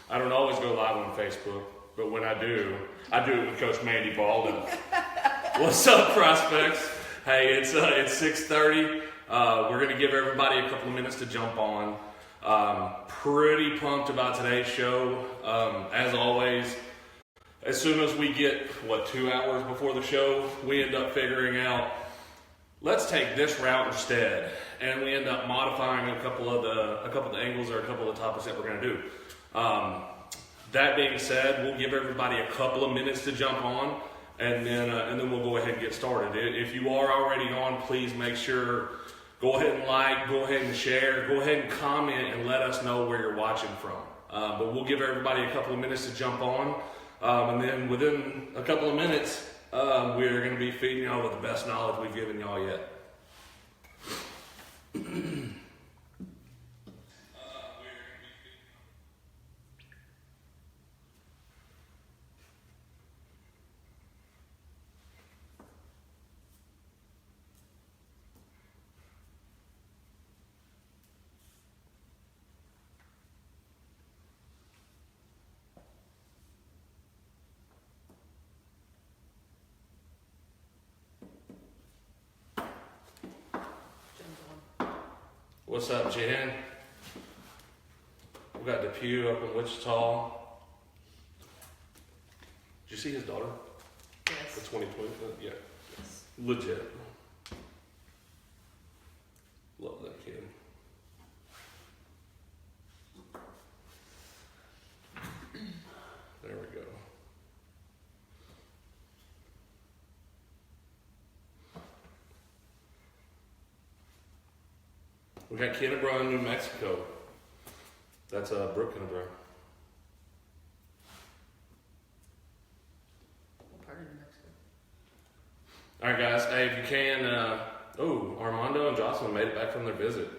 I don't always go live on Facebook, but when I do it with Coach Mandy Baldwin. What's up, prospects? Hey, it's 6:30. We're going to give everybody a couple of minutes to jump on. Pretty pumped about today's show. As always, as soon as we get, 2 hours before the show, we end up figuring out, let's take this route instead. And we end up modifying a couple of the angles or a couple of the topics that we're going to do. That being said, we'll give everybody a couple of minutes to jump on, and then we'll go ahead and get started. If you are already on, please make sure, go ahead and like, go ahead and share, go ahead and comment, and let us know where you're watching from. But we'll give everybody a couple of minutes to jump on, and then within a couple of minutes, we're going to be feeding y'all with the best knowledge we've given y'all yet. What's up, Jen? We got Depew up in Wichita. Did you see his daughter? Yes. The 2020? Yeah. Yes. Legit. Love that kid. There we go. We got Kennebra in New Mexico. That's Brooke Kennebra. What part of New Mexico? All right, guys. Hey, if you can, Armando and Jocelyn made it back from their visit.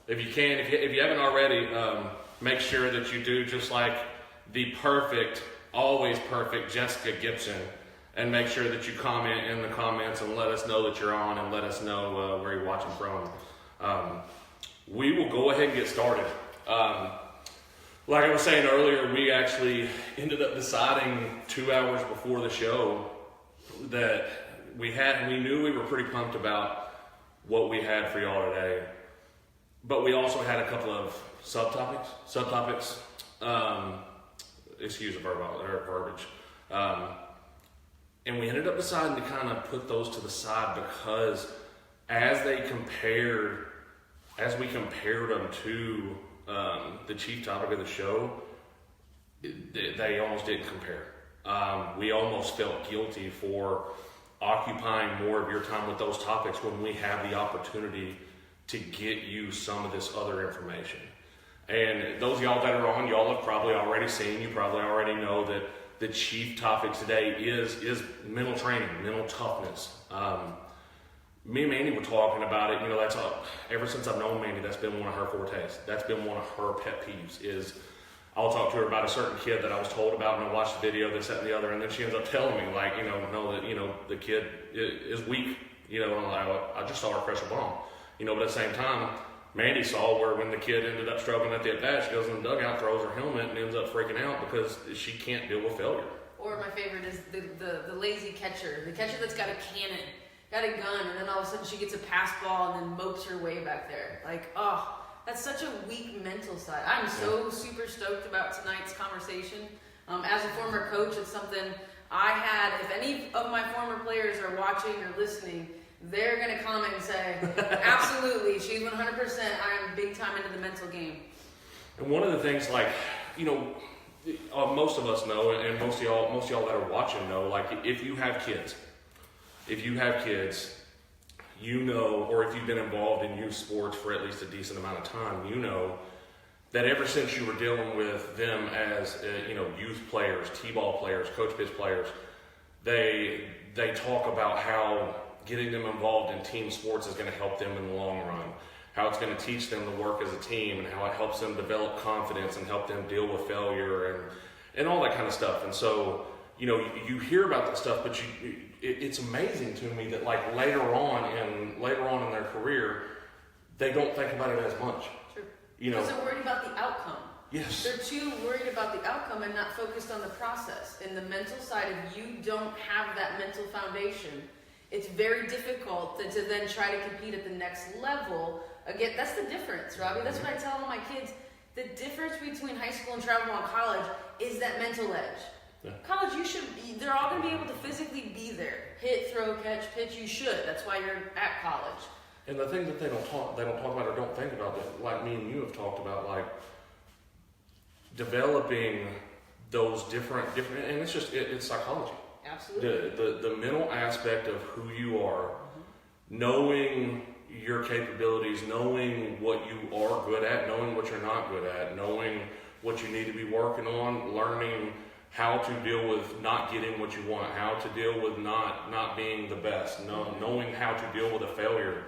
If you can, if you haven't already, make sure that you do just like the perfect, always perfect Jessica Gibson. And make sure that you comment in the comments and let us know that you're on and let us know where you're watching from. We will go ahead and get started. Like I was saying earlier, we actually ended up deciding 2 hours before the show that we knew we were pretty pumped about what we had for y'all today. But we also had a couple of subtopics, excuse the verbiage. And we ended up deciding to kind of put those to the side because as we compared them to the chief topic of the show, they almost didn't compare. We almost felt guilty for occupying more of your time with those topics when we have the opportunity to get you some of this other information. And those of y'all that are on, y'all have probably already seen, you probably already know that the chief topic today is mental training, mental toughness. Me and Mandy were talking about it. That's ever since I've known Mandy, that's been one of her fortes. That's been one of her pet peeves. Is I'll talk to her about a certain kid that I was told about, and I watched the video, this, that, and the other, and then she ends up telling me, the kid is weak. And I just saw her crush a bomb. But at the same time, Mandy saw where when the kid ended up struggling at the at-bat, she goes in the dugout, throws her helmet, and ends up freaking out because she can't deal with failure. Or my favorite is the lazy catcher. The catcher that's got a cannon, got a gun, and then all of a sudden she gets a pass ball and then mopes her way back there. That's such a weak mental side. I'm so super stoked about tonight's conversation. As a former coach, it's something I had. If any of my former players are watching or listening, they're going to comment and say, absolutely, she's 100%, I am big time into the mental game. And one of the things, most of us know, and most of y'all that are watching know, if you have kids, or if you've been involved in youth sports for at least a decent amount of time, that ever since you were dealing with them as, youth players, t-ball players, coach pitch players, they talk about how getting them involved in team sports is going to help them in the long run, how it's going to teach them to work as a team, and how it helps them develop confidence and help them deal with failure and all that kind of stuff. And so, you hear about that stuff, but it's amazing to me that later on in their career, they don't think about it as much. Sure. Because they're worried about the outcome. Yes. They're too worried about the outcome and not focused on the process. And the mental side, if you don't have that mental foundation, it's very difficult to then try to compete at the next level. Again, that's the difference, Robbie. That's what I tell all my kids. The difference between high school and travel and college is that mental edge. Yeah. College, they're all going to be able to physically be there. Hit, throw, catch, pitch, you should. That's why you're at college. And the thing that they don't talk about or don't think about, that, like me and you have talked about, like developing those different, and it's psychology. Absolutely. The mental aspect of who you are, knowing your capabilities, knowing what you are good at, knowing what you're not good at, knowing what you need to be working on, learning how to deal with not getting what you want, how to deal with not being the best, knowing how to deal with a failure.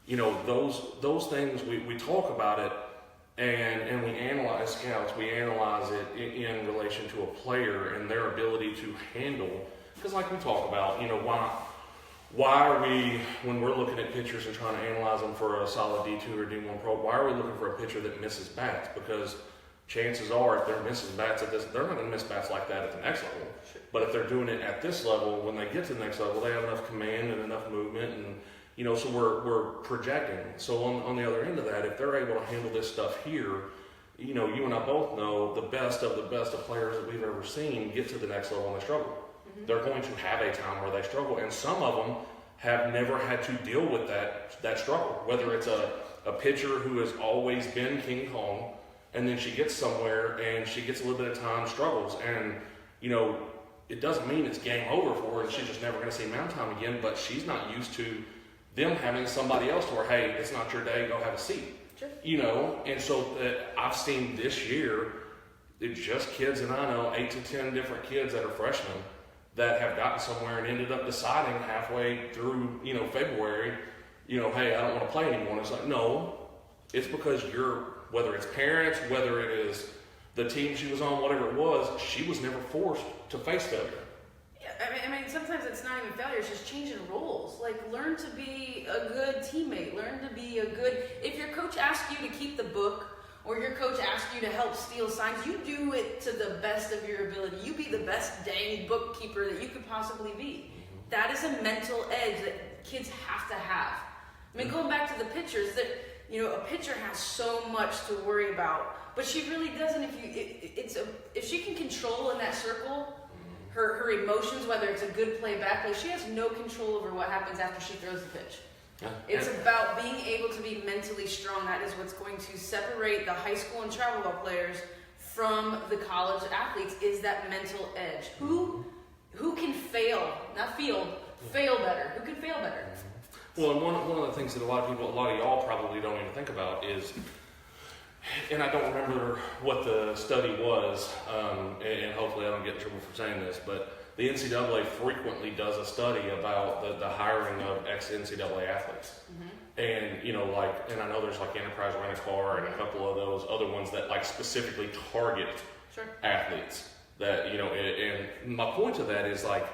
Those things, we talk about it and we analyze scouts, we analyze it in relation to a player and their ability to handle, because like we talk about, why are we, when we're looking at pitchers and trying to analyze them for a solid D2 or D1 pro, why are we looking for a pitcher that misses bats? Because chances are, if they're missing bats at this, they're not going to miss bats like that at the next level. But if they're doing it at this level, when they get to the next level, they have enough command and enough movement, and so we're projecting. So on the other end of that, if they're able to handle this stuff here, you and I both know the best of players that we've ever seen get to the next level and they struggle. Mm-hmm. They're going to have a time where they struggle, and some of them have never had to deal with that struggle. Whether it's a pitcher who has always been King Kong, and then she gets somewhere and she gets a little bit of time, struggles, and it doesn't mean it's game over for her and she's just never going to see mound time again, but she's not used to them having somebody else to where, hey, it's not your day, go have a seat. Sure. And so I've seen this year, it's just kids, and I know 8 to 10 different kids that are freshmen that have gotten somewhere and ended up deciding halfway through, February, hey, I don't want to play anymore. And it's like, no, it's because whether it's parents, whether it is the team she was on, whatever it was, she was never forced to face failure. Yeah, I mean, sometimes it's not even failure, it's just changing roles. Like, learn to be a good teammate, learn to be if your coach asks you to keep the book, or your coach asks you to help steal signs, you do it to the best of your ability. You be the best dang bookkeeper that you could possibly be. Mm-hmm. That is a mental edge that kids have to have. I mean, going back to the pitchers, that a pitcher has so much to worry about, but she really doesn't. If she can control in that circle her emotions, whether it's a good play, bad play, she has no control over what happens after she throws the pitch. Yeah. It's about being able to be mentally strong. That is what's going to separate the high school and travel ball players from the college athletes, is that mental edge. Who can fail, not field, fail better? Who can fail better? Well, and one of the things that a lot of y'all probably don't even think about is, and I don't remember what the study was, and hopefully I don't get in trouble for saying this, but the NCAA frequently does a study about the hiring of ex-NCAA athletes. Mm-hmm. And, and I know there's like Enterprise Rent-A-Car and a couple of those other ones that like specifically target athletes that, and my point to that is like,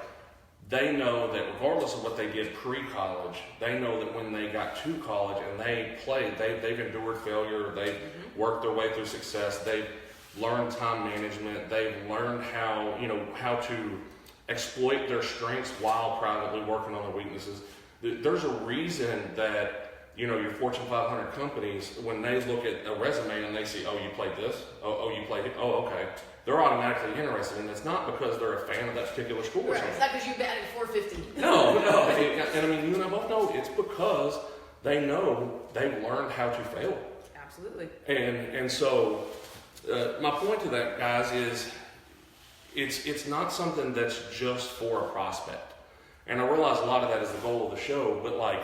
they know that regardless of what they did pre-college, they know that when they got to college and they played, they've endured failure, they've worked their way through success, they've learned time management, they've learned how to exploit their strengths while privately working on their weaknesses. There's a reason that, your Fortune 500 companies, when they look at a resume and they see, oh, you played this, oh, you played it, oh, okay. They're automatically interested, and it's not because they're a fan of that particular school or something. It's not because you batted 450. No. And I mean, you and I both know it's because they know they've learned how to fail. Absolutely. And so, my point to that, guys, is it's not something that's just for a prospect. And I realize a lot of that is the goal of the show, but like,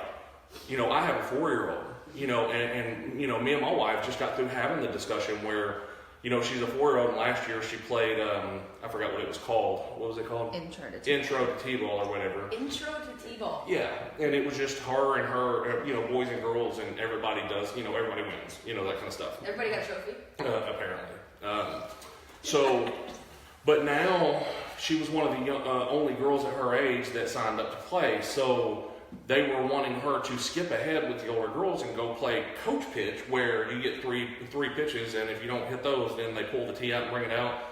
I have a 4-year-old, and me and my wife just got through having the discussion where, she's a 4-year-old, and last year she played, I forgot what it was called. What was it called? Intro to T-ball or whatever. Intro to T-ball. Yeah, and it was just her and her, boys and girls, and everybody does, everybody wins, that kind of stuff. Everybody got a trophy? Apparently. But now she was one of the only girls at her age that signed up to play. So they were wanting her to skip ahead with the older girls and go play coach pitch, where you get three pitches, and if you don't hit those, then they pull the tee out and bring it out.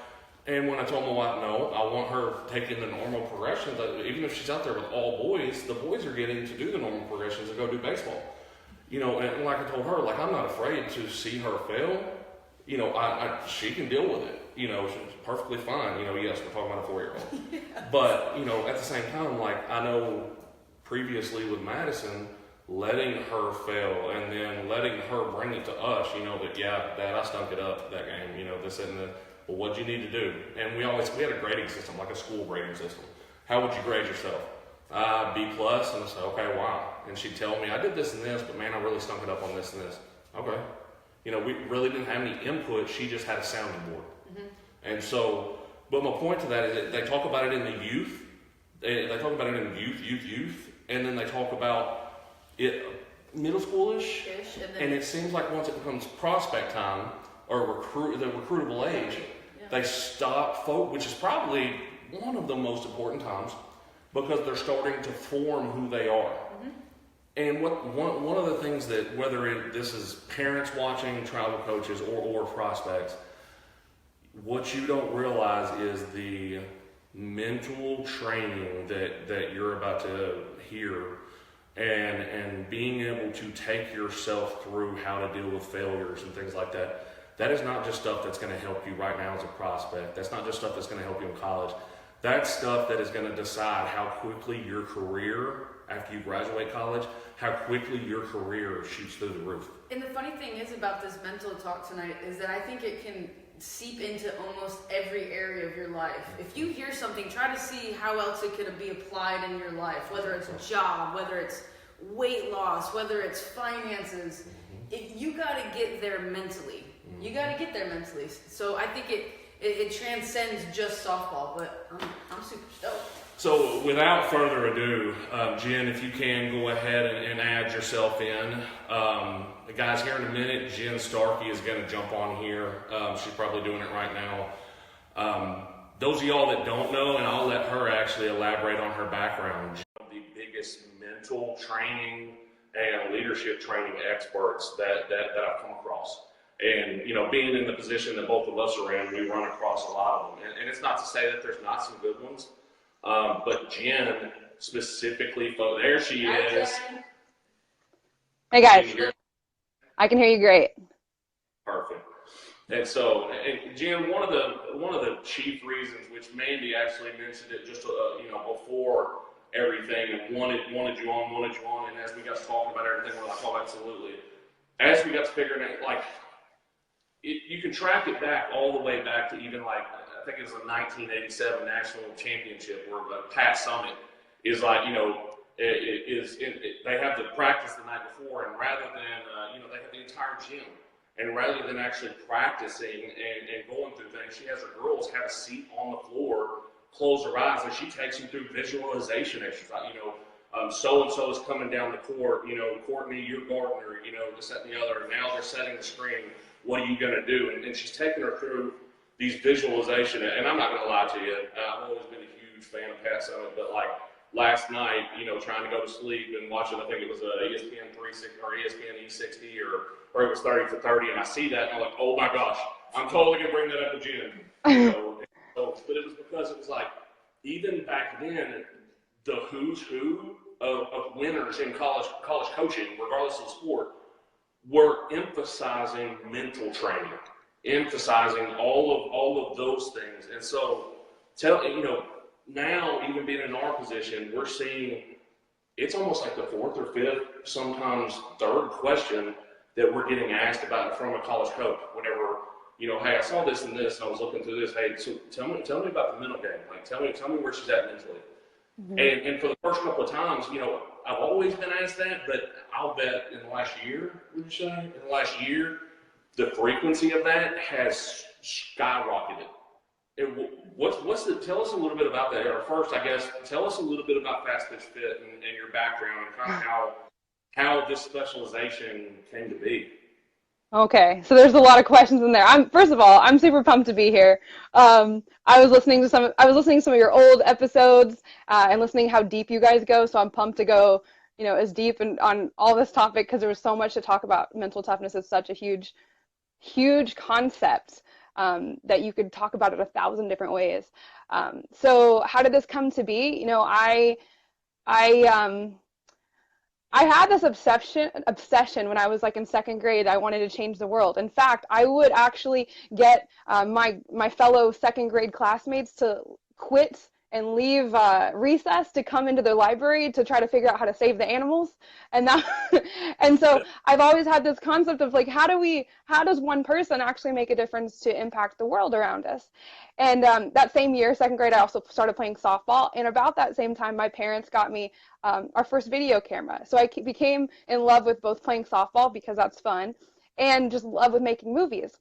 And when I told my wife, no, I want her taking the normal progressions. Even if she's out there with all boys, the boys are getting to do the normal progressions and go do baseball. And like I told her, like, I'm not afraid to see her fail. She can deal with it. She's perfectly fine. Yes, we're talking about a 4-year-old. Yeah. But, at the same time, like, I know previously with Madison, letting her fail and then letting her bring it to us, that, yeah, Dad, I stunk it up that game, this and that. Well, what'd you need to do? And we had a grading system, like a school grading system. How would you grade yourself? B+, and I said, okay, wow. And she'd tell me, I did this and this, but man, I really stunk it up on this and this. Okay. We really didn't have any input. She just had a sounding board. Mm-hmm. And so, but my point to that is that they talk about it in the youth. They talk about it in youth. And then they talk about it middle schoolish. And it seems like once it becomes prospect time or the recruitable age, they stop which is probably one of the most important times, because they're starting to form who they are. Mm-hmm. And one of the things that, whether this is parents watching, travel coaches, or prospects, what you don't realize is the mental training that you're about to hear, and being able to take yourself through how to deal with failures and things like that. That is not just stuff that's going to help you right now as a prospect. That's not just stuff that's going to help you in college. That's stuff that is going to decide how quickly your career, after you graduate college, how quickly your career shoots through the roof. And the funny thing is about this mental talk tonight is that I think it can seep into almost every area of your life. If you hear something, try to see how else it could be applied in your life, whether it's a job, whether it's weight loss, whether it's finances. If you got to get there mentally. You got to get there mentally. So I think it transcends just softball, but I'm super stoked. So without further ado, Jen, if you can go ahead and add yourself in. The guys, here in a minute, Jen Starkey is going to jump on here. She's probably doing it right now. Those of y'all that don't know, and I'll let her actually elaborate on her background. One of the biggest mental training and leadership training experts that I've come across. And, being in the position that both of us are in, we run across a lot of them. And it's not to say that there's not some good ones. But Jen specifically, there she is. Hey guys, I can hear you great. Perfect. And so, Jen, one of the chief reasons, which Mandy actually mentioned it just before everything, and wanted you on, and as we got to talking about everything, we're like, oh, absolutely. As we got to figuring it, like, you can track it back all the way back to even like, I think it was a 1987 national championship where Pat Summitt is like, they have the practice the night before, and rather than, they have the entire gym, and rather than actually practicing and going through things, she has her girls have a seat on the floor, close their eyes, and she takes them through visualization exercise. So-and-so is coming down the court, Courtney, your Gardner, this, that, and the other, and now they're setting the screen. What are you going to do? And she's taking her through these visualization, and I'm not going to lie to you, I've always been a huge fan of Pat Summitt, but like last night, trying to go to sleep and watching, I think it was ESPN 360 or ESPN E60 or it was 30 for 30, and I see that, and I'm like, oh my gosh, I'm totally going to bring that up to Jen. But it was because it was like, even back then, the who's who of winners in college coaching, regardless of the sport, were emphasizing mental training, emphasizing all of those things. And so, now even being in our position, we're seeing it's almost like the fourth or fifth, sometimes third question that we're getting asked about from a college coach. Whenever, hey, I saw this and this, and I was looking through this. Hey, so tell me about the mental game. Like, tell me where she's at mentally. Mm-hmm. And for the first couple of times, I've always been asked that, but I'll bet in the last year, would you say? In the last year, the frequency of that has skyrocketed. Tell us a little bit about that. Or first, I guess, tell us a little bit about Fast Pitch Fit and your background and kind of how this specialization came to be. Okay, so there's a lot of questions in there. First of all, I'm super pumped to be here. I was listening to some of your old episodes and listening how deep you guys go. So I'm pumped to go, as deep and on all this topic because there was so much to talk about. Mental toughness is such a huge concept that you could talk about it 1,000 different ways. So how did this come to be? I I had this obsession when I was like in second grade. I wanted to change the world. In fact, I would actually get my fellow second grade classmates to quit and leave recess to come into the library to try to figure out how to save the animals. And that, and so I've always had this concept of like, how does one person actually make a difference to impact the world around us? And that same year, second grade, I also started playing softball. And about that same time, my parents got me our first video camera. So I became in love with both playing softball because that's fun, and just love with making movies.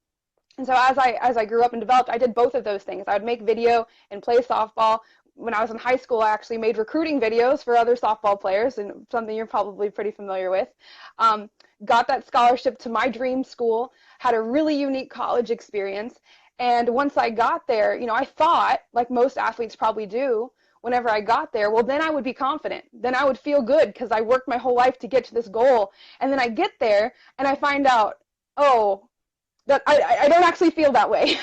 And so as I grew up and developed, I did both of those things. I would make video and play softball. When I was in high school, I actually made recruiting videos for other softball players, and something you're probably pretty familiar with. Got that scholarship to my dream school, had a really unique college experience. And once I got there, I thought, like most athletes probably do, whenever I got there, well, then I would be confident. Then I would feel good because I worked my whole life to get to this goal. And then I get there and I find out, oh, that I don't actually feel that way.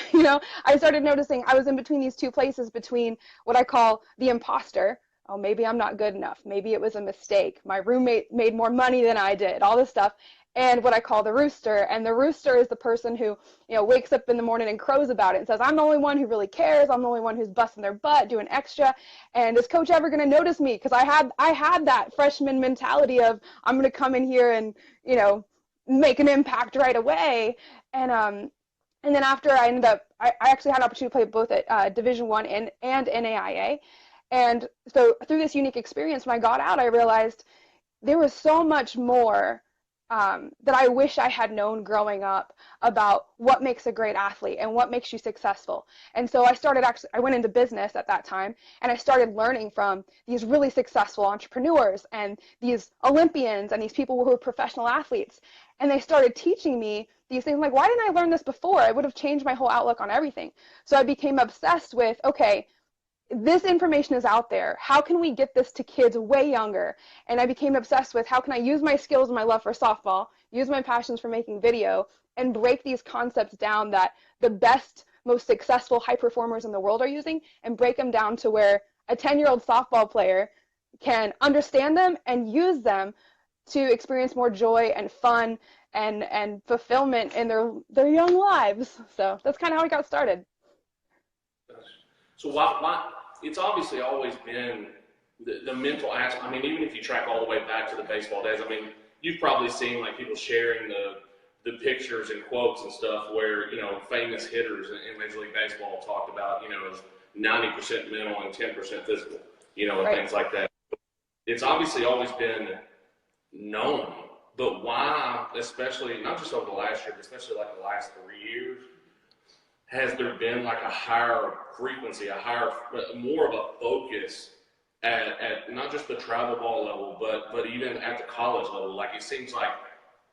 I started noticing I was in between these two places, between what I call the imposter. Oh, maybe I'm not good enough. Maybe it was a mistake. My roommate made more money than I did, all this stuff. And what I call the rooster. And the rooster is the person who, wakes up in the morning and crows about it and says, I'm the only one who really cares. I'm the only one who's busting their butt, doing extra. And is coach ever going to notice me? Because I had that freshman mentality of I'm going to come in here and, make an impact right away. And then after I ended up, I actually had an opportunity to play both at Division I and NAIA. And so through this unique experience, when I got out, I realized there was so much more that I wish I had known growing up about what makes a great athlete and what makes you successful. And so I went into business at that time, and I started learning from these really successful entrepreneurs and these Olympians and these people who were professional athletes. And they started teaching me these things. Like, why didn't I learn this before? It would have changed my whole outlook on everything. So I became obsessed with, okay, this information is out there. How can we get this to kids way younger? And I became obsessed with how can I use my skills and my love for softball, use my passions for making video, and break these concepts down that the best, most successful high performers in the world are using, and break them down to where a 10-year-old softball player can understand them and use them to experience more joy and fun and fulfillment in their young lives. So that's kind of how I got started. So why it's obviously always been the mental aspect. I mean, even if you track all the way back to the baseball days, I mean, you've probably seen like people sharing the pictures and quotes and stuff where, famous hitters in Major League Baseball talked about, as 90% mental and 10% physical, and Right. things like that. It's obviously always been known, but why, especially not just over the last year, but especially like the last 3 years, has there been like a higher frequency, more of a focus at not just the travel ball level, but even at the college level? Like it seems like,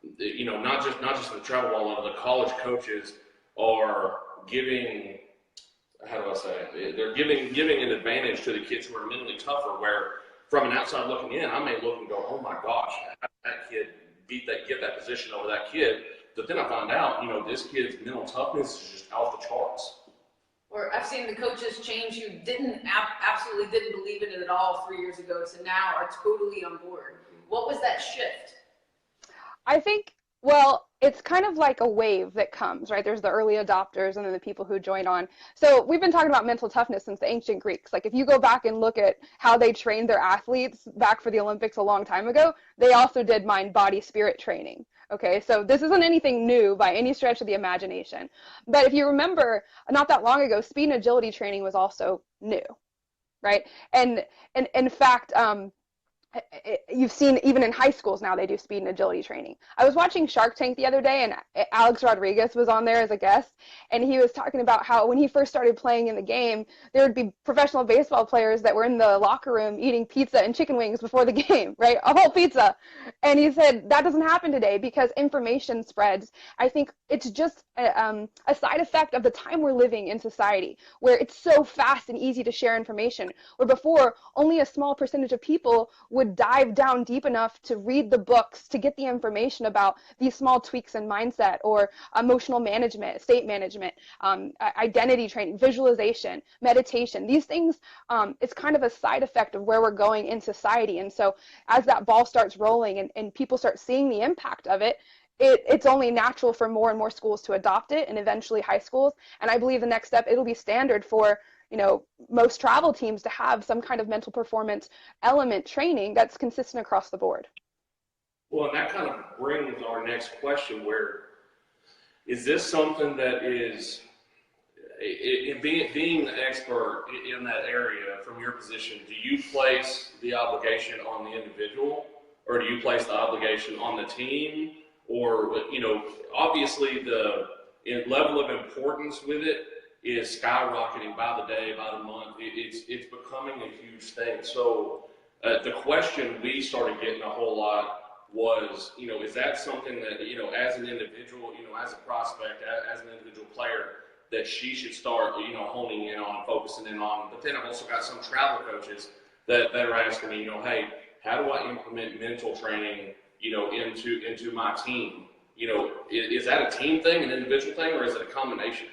not just the travel ball level, the college coaches are giving, how do I say it? They're giving an advantage to the kids who are mentally tougher, where from an outside looking in, I may look and go, oh my gosh, how did that kid get that position over that kid? But then I find out, this kid's mental toughness is just off the charts. Or I've seen the coaches change who absolutely didn't believe in it at all 3 years ago to now are totally on board. What was that shift? I think, well, it's kind of like a wave that comes, right? There's the early adopters and then the people who join on. So we've been talking about mental toughness since the ancient Greeks. Like if you go back and look at how they trained their athletes back for the Olympics a long time ago, they also did mind, body, spirit training. Okay, so this isn't anything new by any stretch of the imagination. But if you remember, not that long ago, speed and agility training was also new, right? And in fact, you've seen even in high schools now they do speed and agility training. I was watching Shark Tank the other day, and Alex Rodriguez was on there as a guest, and he was talking about how when he first started playing in the game, there would be professional baseball players that were in the locker room eating pizza and chicken wings before the game, right? A whole pizza. And he said that doesn't happen today because information spreads. I think it's just a side effect of the time we're living in society, where it's so fast and easy to share information, where before only a small percentage of people would would dive down deep enough to read the books to get the information about these small tweaks in mindset or emotional management, state management, identity training, visualization, meditation. These things, it's kind of a side effect of where we're going in society. And so as that ball starts rolling and people start seeing the impact of it, it's only natural for more and more schools to adopt it, and eventually high schools. And I believe the next step, it'll be standard for, you know, most travel teams to have some kind of mental performance element training that's consistent across the board. Well, and that kind of brings our next question, where is this something that is, being an expert in that area from your position, do you place the obligation on the individual, or do you place the obligation on the team? Or, you know, obviously the level of importance with it is skyrocketing by the day, by the month. It's becoming a huge thing. So the question we started getting a whole lot was, you know, is that something that, you know, as an individual, you know, as a prospect, as an individual player, that she should start, you know, honing in on, focusing in on? But then I've also got some travel coaches that are asking me, you know, hey, how do I implement mental training, you know, into my team? You know, is that a team thing, an individual thing, or is it a combination?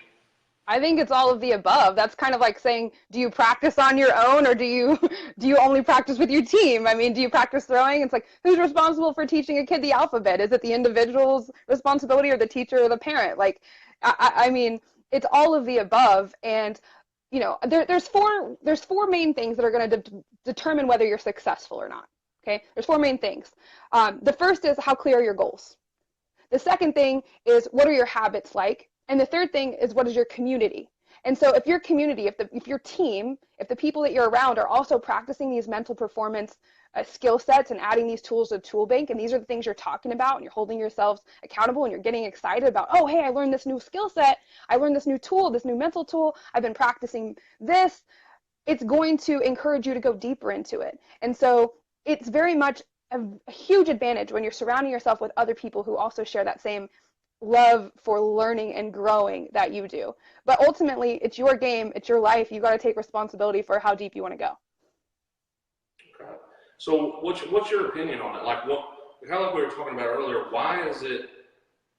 I think it's all of the above. That's kind of like saying, do you practice on your own, or do you only practice with your team? I mean, do you practice throwing? It's like, who's responsible for teaching a kid the alphabet? Is it the individual's responsibility, or the teacher, or the parent? Like, I mean, it's all of the above. And you know, there's four main things that are going to determine whether you're successful or not. Okay, there's four main things. The first is, how clear are your goals? The second thing is, what are your habits like? And the third thing is, what is your community? And so if your community, if your team, if the people that you're around are also practicing these mental performance skill sets and adding these tools to the tool bank, and these are the things you're talking about, and you're holding yourselves accountable, and you're getting excited about, oh, hey, I learned this new skill set, I learned this new tool, this new mental tool, I've been practicing this, it's going to encourage you to go deeper into it. And so it's very much a huge advantage when you're surrounding yourself with other people who also share that same love for learning and growing that you do. But ultimately, it's your game, it's your life. You got to take responsibility for how deep you want to go. Okay. So what's your opinion on it? Like, what, kind of like we were talking about earlier, why is it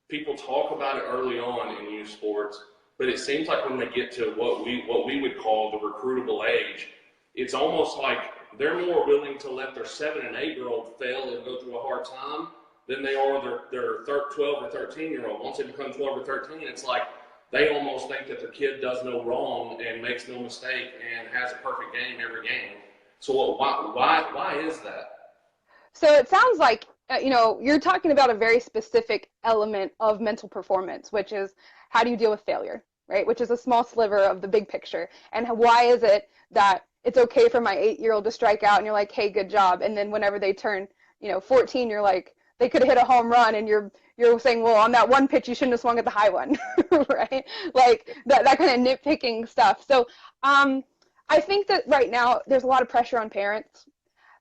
people talk about it early on in youth sports, but it seems like when they get to what we would call the recruitable age, it's almost like they're more willing to let their 7 and 8 year old fail and go through a hard time than they are their 12 or 13 year old. Once they become 12 or 13, it's like they almost think that their kid does no wrong and makes no mistake and has a perfect game every game. So why is that? So it sounds like, you know, you're talking about a very specific element of mental performance, which is, how do you deal with failure, right? Which is a small sliver of the big picture. And why is it that it's okay for my 8-year-old to strike out and you're like, hey, good job. And then whenever they turn, you know, 14, you're like, they could have hit a home run, and you're saying, well, on that one pitch, you shouldn't have swung at the high one, right? Like that kind of nitpicking stuff. So I think that right now there's a lot of pressure on parents.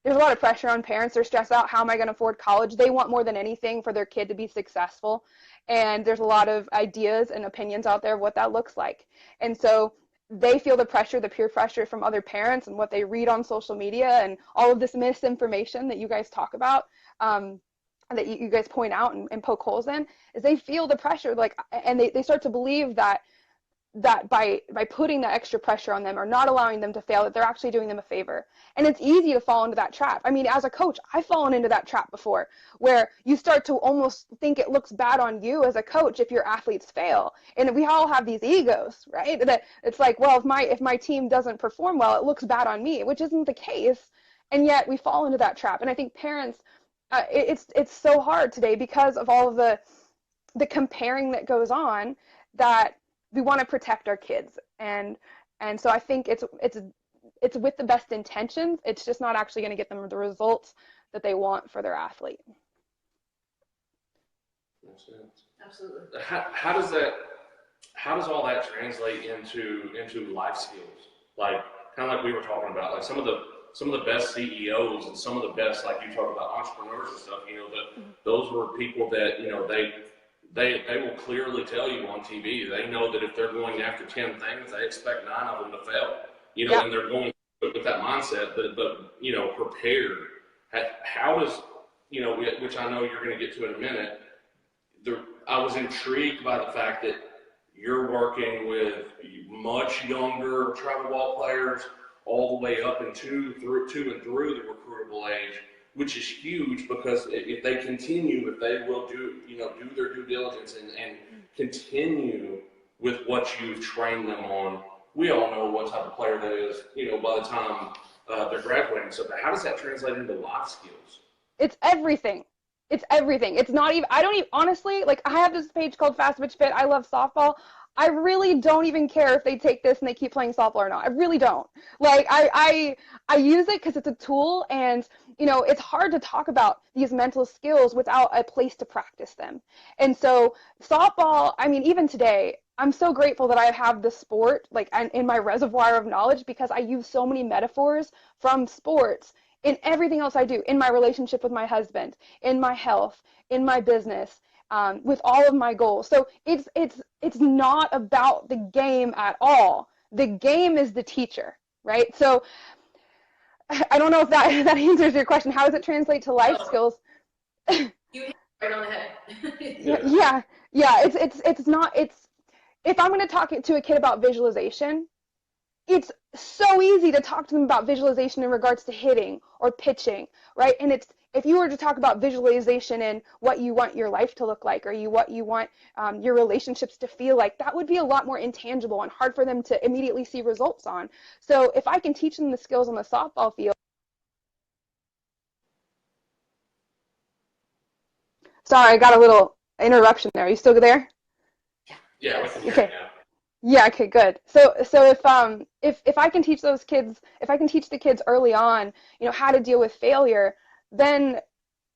There's a lot of pressure on parents. They're stressed out. How am I going to afford college? They want more than anything for their kid to be successful. And there's a lot of ideas and opinions out there of what that looks like. And so they feel the pressure, the peer pressure from other parents and what they read on social media and all of this misinformation that you guys talk about, that you guys point out and poke holes in, is they feel the pressure, like, and they start to believe that by putting that extra pressure on them or not allowing them to fail, that they're actually doing them a favor. And it's easy to fall into that trap. I mean, as a coach, I've fallen into that trap before, where you start to almost think it looks bad on you as a coach if your athletes fail. And we all have these egos, right? That it's like, well, if my team doesn't perform well, it looks bad on me, which isn't the case. And yet we fall into that trap. And I think parents, it's so hard today because of all of the comparing that goes on, that we want to protect our kids, and so I think it's with the best intentions. It's just not actually going to get them the results that they want for their athlete. Makes sense. Absolutely. How does all that translate into life skills? Like, kind of like we were talking about, like some of the best CEOs and some of the best, like you talk about, entrepreneurs and stuff. You know, that those were people that, you know, they will clearly tell you on TV. They know that if they're going after 10 things, they expect 9 of them to fail. You know, and they're going with that mindset, but you know, prepared. How does, which I know you're going to get to in a minute, I was intrigued by the fact that you're working with much younger travel ball players all the way up through the recruitable age, which is huge because if they continue, if they will do their due diligence and continue with what you've trained them on, we all know what type of player that is, by the time they're graduating. So how does that translate into life skills? It's everything. It's everything. It's not even, I don't even, honestly, like I have this page called Fast Bitch Fit. I love softball. I really don't even care if they take this and they keep playing softball or not. I really don't. Like I use it because it's a tool, and it's hard to talk about these mental skills without a place to practice them. And so softball, I mean, even today, I'm so grateful that I have the sport like in my reservoir of knowledge, because I use so many metaphors from sports in everything else I do, in my relationship with my husband, in my health, in my business, with all of my goals. So it's not about the game at all. The game is the teacher, right? So I don't know if that answers your question. How does it translate to life skills? You hit it right on the head. yeah. It's not. It's if I'm going to talk to a kid about visualization, it's so easy to talk to them about visualization in regards to hitting or pitching, right? And it's if you were to talk about visualization and what you want your life to look like, or what you want your relationships to feel like, that would be a lot more intangible and hard for them to immediately see results on. So if I can teach them the skills on the softball field. Sorry, I got a little interruption there. Are you still there? Yeah. Okay. Yeah, okay, good. So if I can teach those kids, if I can teach the kids early on, how to deal with failure, then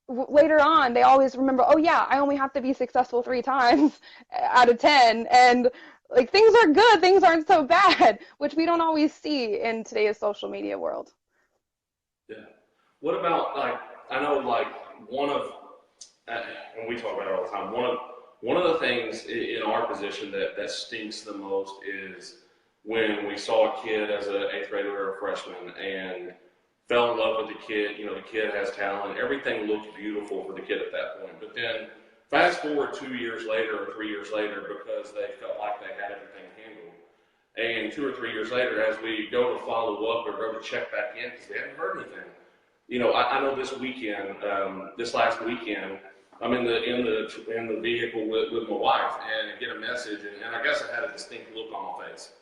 later on they always remember, oh yeah, I only have to be successful 3 times out of 10, and like things are good, things aren't so bad, which we don't always see in today's social media world. Yeah. What about I know one of and we talk about it all the time. One of the things in our position that stinks the most is when we saw a kid as an 8th grader or a freshman and fell in love with the kid. The kid has talent. Everything looked beautiful for the kid at that point. But then fast forward 2 years later or 3 years later, because they felt like they had everything handled. And 2 or 3 years later, as we go to follow up or go to check back in because they haven't heard anything. I know this weekend, this last weekend, I'm in the vehicle with my wife, and I get a message, and I guess I had a distinct look on my face.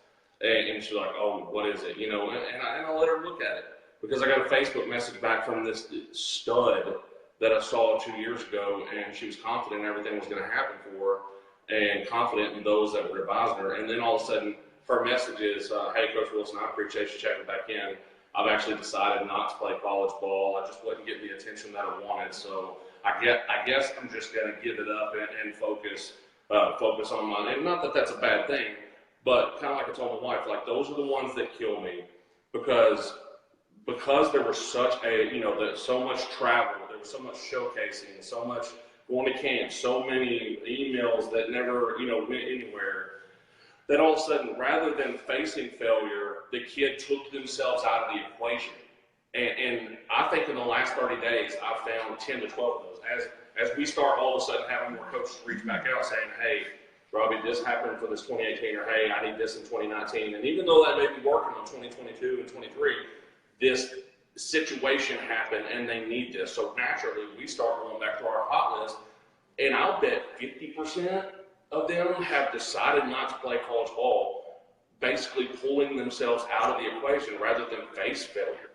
And she's like, "Oh, what is it?" And I let her look at it, because I got a Facebook message back from this stud that I saw 2 years ago, and she was confident everything was going to happen for her, and confident in those that were advising her. And then all of a sudden, her message is, "Hey, Coach Wilson, I appreciate you checking back in. I've actually decided not to play college ball. I just wasn't getting the attention that I wanted, so I guess I'm just going to give it up and focus on mine." And not that that's a bad thing, but kind of like I told my wife, those are the ones that kill me, because there was such so much travel, there was so much showcasing, so much going to camp, so many emails that never went anywhere, that all of a sudden, rather than facing failure, the kid took themselves out of the equation. And I think in the last 30 days, I've found 10 to 12 of those. As we start all of a sudden having more coaches reach back out saying, "Hey, Robbie, this happened for this 2018," or "Hey, I need this in 2019. And even though that may be working on 2022 and 23, this situation happened and they need this. So naturally, we start going back to our hot list. And I'll bet 50% of them have decided not to play college ball, basically pulling themselves out of the equation rather than face failure.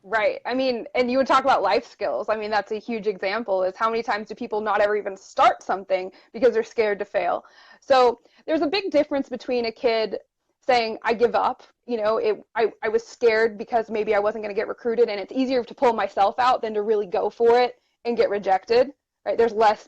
Right. I mean, and you would talk about life skills. I mean, that's a huge example, is how many times do people not ever even start something because they're scared to fail? So there's a big difference between a kid saying, "I give up," I was scared because maybe I wasn't going to get recruited, and it's easier to pull myself out than to really go for it and get rejected, right? There's less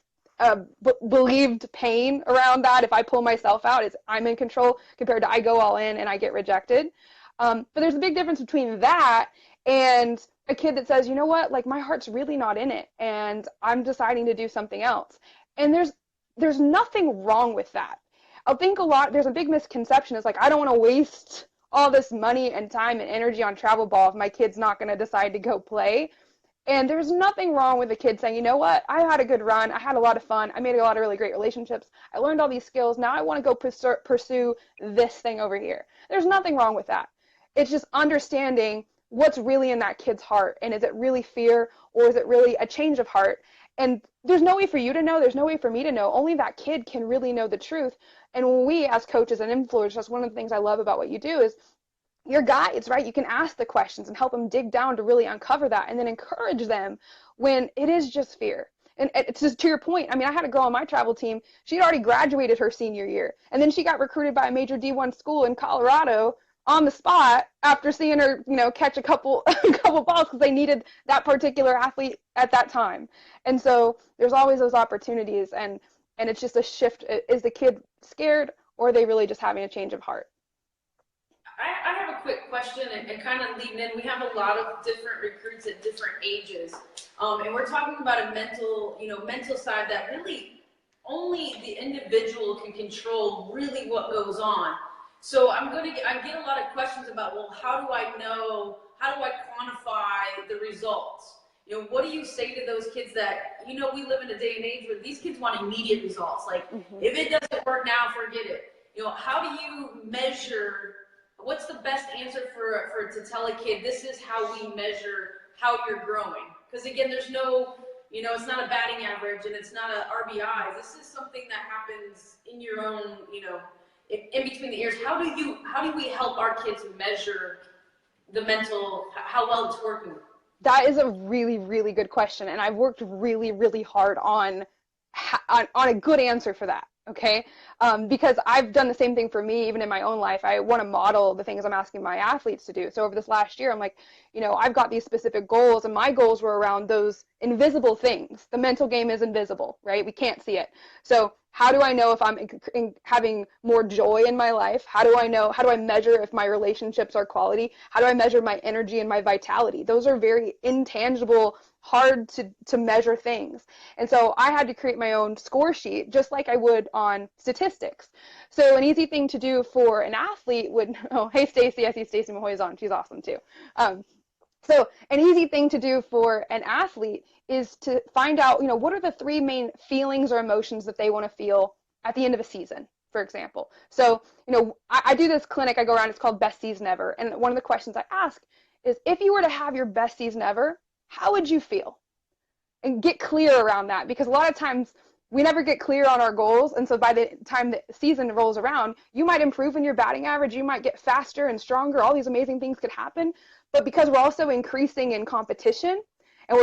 believed pain around that. If I pull myself out, I'm in control, compared to I go all in and I get rejected. But there's a big difference between that and a kid that says, "You know what, my heart's really not in it, and I'm deciding to do something else." And there's nothing wrong with that. I think there's a big misconception. It's I don't want to waste all this money and time and energy on travel ball if my kid's not going to decide to go play. And there's nothing wrong with a kid saying, you know what, I had a good run, I had a lot of fun, I made a lot of really great relationships, I learned all these skills, now I want to go pursue this thing over here. There's nothing wrong with that. It's just understanding what's really in that kid's heart, and is it really fear, or is it really a change of heart? And there's no way for you to know, there's no way for me to know, only that kid can really know the truth. And when we as coaches and influencers, that's one of the things I love about what you do is your guides, right? You can ask the questions and help them dig down to really uncover that, and then encourage them when it is just fear. And it's just to your point. I mean, I had a girl on my travel team. She'd already graduated her senior year, and then she got recruited by a major D1 school in Colorado on the spot after seeing her, catch a couple balls because they needed that particular athlete at that time. And so there's always those opportunities, and it's just a shift. Is the kid scared, or are they really just having a change of heart? I have a quick question and kind of leading in. We have a lot of different recruits at different ages, and we're talking about a mental side that really only the individual can control really what goes on. So I get a lot of questions about, well, how do I quantify the results? What do you say to those kids that, we live in a day and age where these kids want immediate results. Like, if it doesn't work now, forget it. How do you measure? What's the best answer to tell a kid, this is how we measure how you're growing? Because again, there's no, it's not a batting average and it's not a RBI. This is something that happens in your own, in between the ears. How do we help our kids measure the mental, how well it's working? That is a really, really good question. And I've worked really, really hard on a good answer for that. Okay. Because I've done the same thing for me, even in my own life. I want to model the things I'm asking my athletes to do. So over this last year, I'm like, I've got these specific goals, and my goals were around those invisible things. The mental game is invisible, right? We can't see it. So how do I know if I'm having more joy in my life? How do I measure if my relationships are quality? How do I measure my energy and my vitality? Those are very intangible, hard to measure things. And so I had to create my own score sheet, just like I would on statistics. So an easy thing to do for an athlete would, oh, hey, Stacy, I see Stacy Mahoy's on. She's awesome too. So an easy thing to do for an athlete is to find out, what are the three main feelings or emotions that they want to feel at the end of a season, for example. So, I do this clinic, I go around, it's called Best Season Ever. And one of the questions I ask is, if you were to have your best season ever, how would you feel? And get clear around that, because a lot of times we never get clear on our goals. And so by the time the season rolls around, you might improve in your batting average, you might get faster and stronger, all these amazing things could happen. But because we're also increasing in competition, and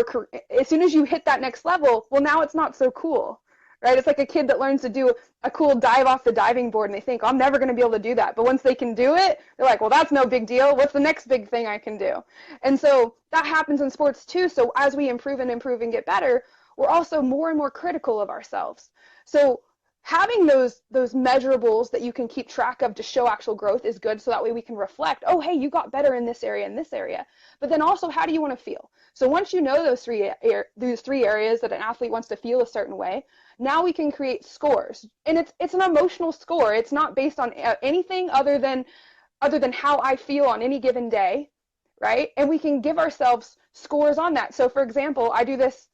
as soon as you hit that next level, well, now it's not so cool, right? It's like a kid that learns to do a cool dive off the diving board, and they think, I'm never going to be able to do that. But once they can do it, they're like, well, that's no big deal. What's the next big thing I can do? And so that happens in sports too. So as we improve and get better, we're also more and more critical of ourselves. So having those measurables that you can keep track of to show actual growth is good, so that way we can reflect, oh, hey, you got better in this area and this area. But then also, how do you want to feel? So once you know those three areas that an athlete wants to feel a certain way, now we can create scores. And it's an emotional score. It's not based on anything other than how I feel on any given day, right? And we can give ourselves scores on that. So for example, I do this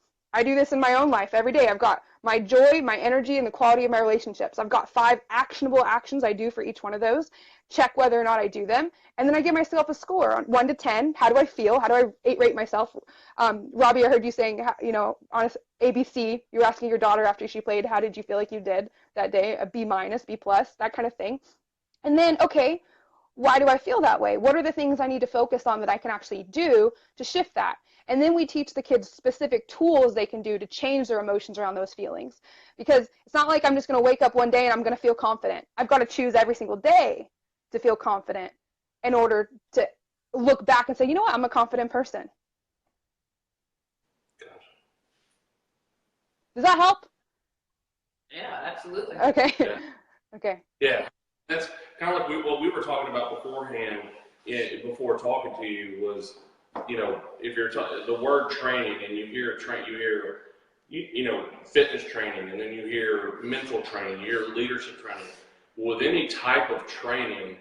in my own life every day. I've got my joy, my energy, and the quality of my relationships. I've got 5 actionable actions I do for each one of those. Check whether or not I do them. And then I give myself a score on 1 to 10. How do I feel? How do I rate myself? Robbie, I heard you saying, on ABC, you were asking your daughter after she played, how did you feel like you did that day? A B-, B+, that kind of thing. And then, okay, why do I feel that way? What are the things I need to focus on that I can actually do to shift that? And then we teach the kids specific tools they can do to change their emotions around those feelings. Because it's not like I'm just going to wake up one day and I'm going to feel confident. I've got to choose every single day to feel confident in order to look back and say, you know what, I'm a confident person. Does that help? Yeah, absolutely. Okay. Yeah. Okay. Yeah, that's kind of like what we were talking about beforehand. Before talking to you was, if you're the word training and you hear fitness training, and then you hear mental training, you hear leadership training. With any type of training,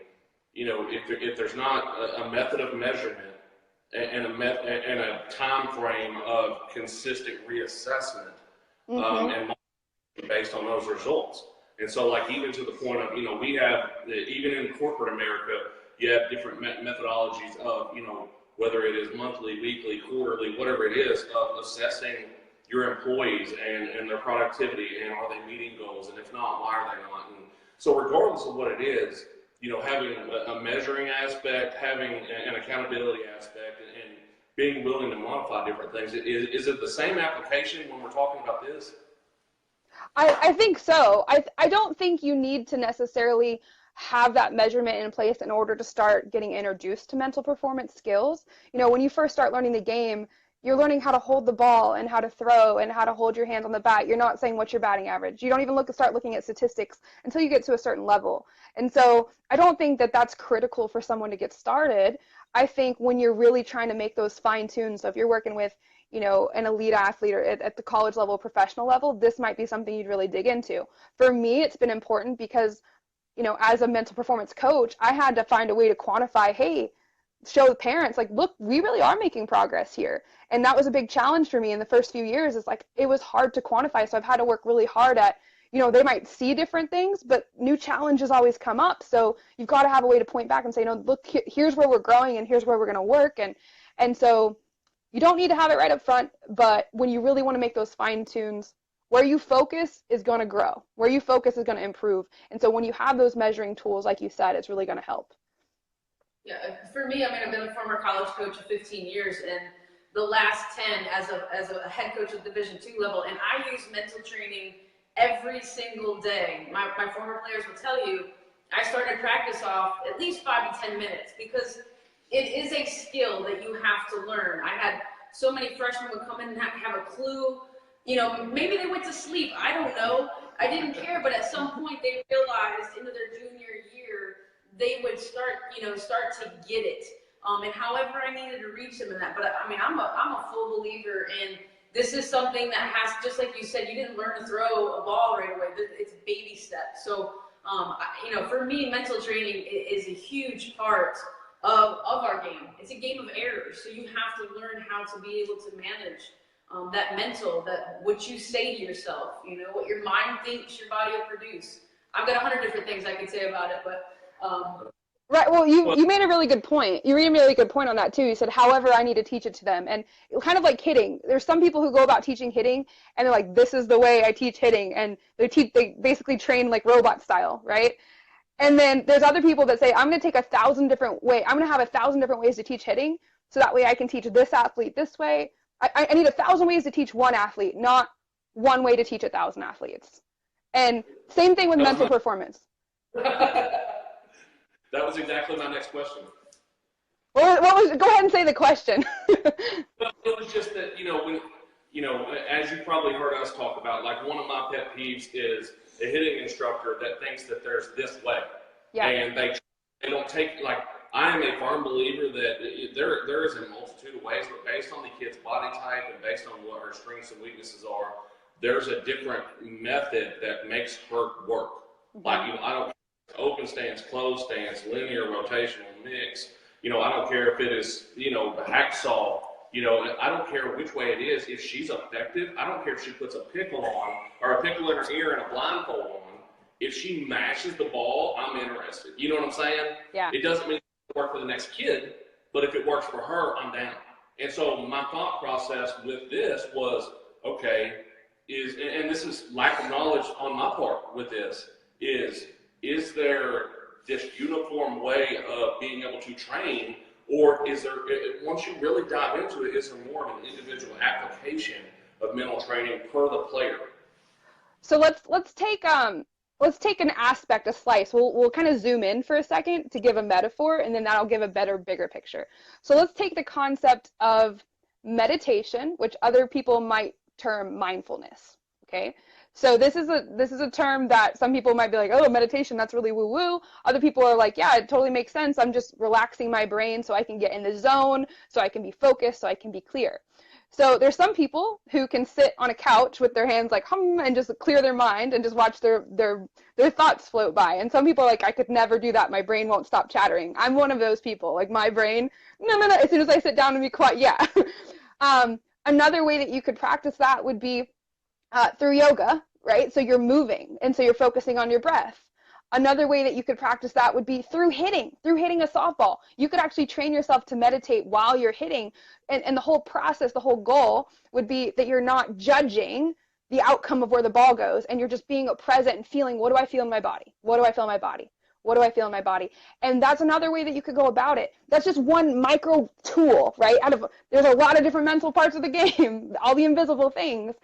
if there's not a method of measurement and a time frame of consistent reassessment, and based on those results. And so, like, even to the point of, we have, even in corporate America, you have different methodologies of, whether it is monthly, weekly, quarterly, whatever it is, of assessing your employees and their productivity, and are they meeting goals, and if not, why are they not? And so regardless of what it is, having a measuring aspect, having an accountability aspect, and being willing to modify different things, is it the same application when we're talking about this? I think so. I don't think you need to necessarily have that measurement in place in order to start getting introduced to mental performance skills. When you first start learning the game, you're learning how to hold the ball and how to throw and how to hold your hands on the bat. You're not saying what's your batting average. You don't even start looking at statistics until you get to a certain level. And so I don't think that that's critical for someone to get started. I think when you're really trying to make those fine tunes, so if you're working with an elite athlete or at the college level, professional level, this might be something you'd really dig into. For me, it's been important because, as a mental performance coach, I had to find a way to quantify, hey, show the parents, like, look, we really are making progress here. And that was a big challenge for me in the first few years. It's like, it was hard to quantify. So I've had to work really hard at, they might see different things, but new challenges always come up. So you've got to have a way to point back and say, no, look, here's where we're growing and here's where we're going to work. And so you don't need to have it right up front, but when you really want to make those fine tunes, where you focus is going to grow. Where you focus is going to improve. And so when you have those measuring tools, like you said, it's really going to help. Yeah, for me, I've been a former college coach of 15 years, and the last 10 as a head coach at Division II level, and I use mental training every single day. My former players will tell you, I started practice off at least 5 to 10 minutes, because it is a skill that you have to learn. I had so many freshmen would come in and have a clue. Maybe they went to sleep. I don't know. I didn't care, but at some point they realized into their junior year they would start to get it. And however I needed to reach them in that. But I'm a full believer in this is something that has, just like you said, you didn't learn to throw a ball right away. It's baby steps. So, for me, mental training is a huge part of our game. It's a game of errors. So you have to learn how to be able to manage that mental, that what you say to yourself, what your mind thinks your body will produce. I've got 100 different things I could say about it, but right. Well, you made a really good point. You made a really good point on that too. You said, however, I need to teach it to them. And kind of like hitting. There's some people who go about teaching hitting and they're like, this is the way I teach hitting. And they basically train like robot style, right? And then there's other people that say, I'm going to take 1,000 different ways. I'm going to have 1,000 different ways to teach hitting. So that way I can teach this athlete this way. I need 1,000 ways to teach one athlete, not one way to teach 1,000 athletes. And same thing with mental performance. That was exactly my next question. Go ahead and say the question. It was just that, as you probably heard us talk about, like, one of my pet peeves is a hitting instructor that thinks that there's this way. Yeah. And they don't take, like, I am a firm believer that there is a multitude of ways, but based on the kid's body type and based on what her strengths and weaknesses are, there's a different method that makes her work. Mm-hmm. Like, I don't care if it's open stance, closed stance, linear, rotational, mix. I don't care if it is, the hacksaw. I don't care which way it is. If she's effective, I don't care if she puts a pickle on or a pickle in her ear and a blindfold on. If she mashes the ball, I'm interested. You know what I'm saying? Yeah. It doesn't mean it work for the next kid, but if it works for her, I'm down. And so my thought process with this was, okay, and this is lack of knowledge on my part with this, is there this uniform way of being able to train, or is there, once you really dive into it, is there more of an individual application of mental training per the player? So let's take an aspect, a slice. We'll kind of zoom in for a second to give a metaphor, and then that'll give a bigger picture. So let's take the concept of meditation, which other people might term mindfulness. Okay. So this is a term that some people might be like, oh, meditation, that's really woo-woo. Other people are like, yeah, it totally makes sense. I'm just relaxing my brain so I can get in the zone, so I can be focused, so I can be clear. So there's some people who can sit on a couch with their hands like hum and just clear their mind and just watch their thoughts float by. And some people are like, I could never do that. My brain won't stop chattering. I'm one of those people. Like my brain, no. As soon as I sit down and be quiet, yeah. Another way that you could practice that would be through yoga, right? So you're moving, and so you're focusing on your breath. Another way that you could practice that would be through hitting a softball. You could actually train yourself to meditate while you're hitting. And the whole process, the whole goal would be that you're not judging the outcome of where the ball goes, and you're just being present and feeling, what do I feel in my body? What do I feel in my body? What do I feel in my body? And that's another way that you could go about it. That's just one micro tool, right? There's a lot of different mental parts of the game, all the invisible things.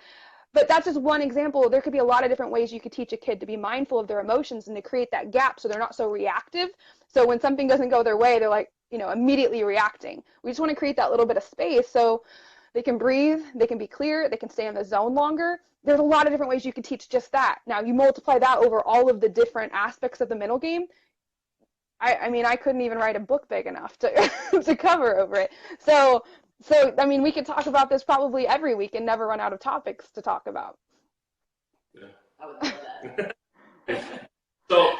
But that's just one example. There could be a lot of different ways you could teach a kid to be mindful of their emotions and to create that gap so they're not so reactive. So when something doesn't go their way, they're like, immediately reacting. We just want to create that little bit of space so they can breathe, they can be clear, they can stay in the zone longer. There's a lot of different ways you can teach just that. Now, you multiply that over all of the different aspects of the mental game. I mean, I couldn't even write a book big enough to to cover over it. So, I mean, we could talk about this probably every week and never run out of topics to talk about. Yeah. I would love that. So,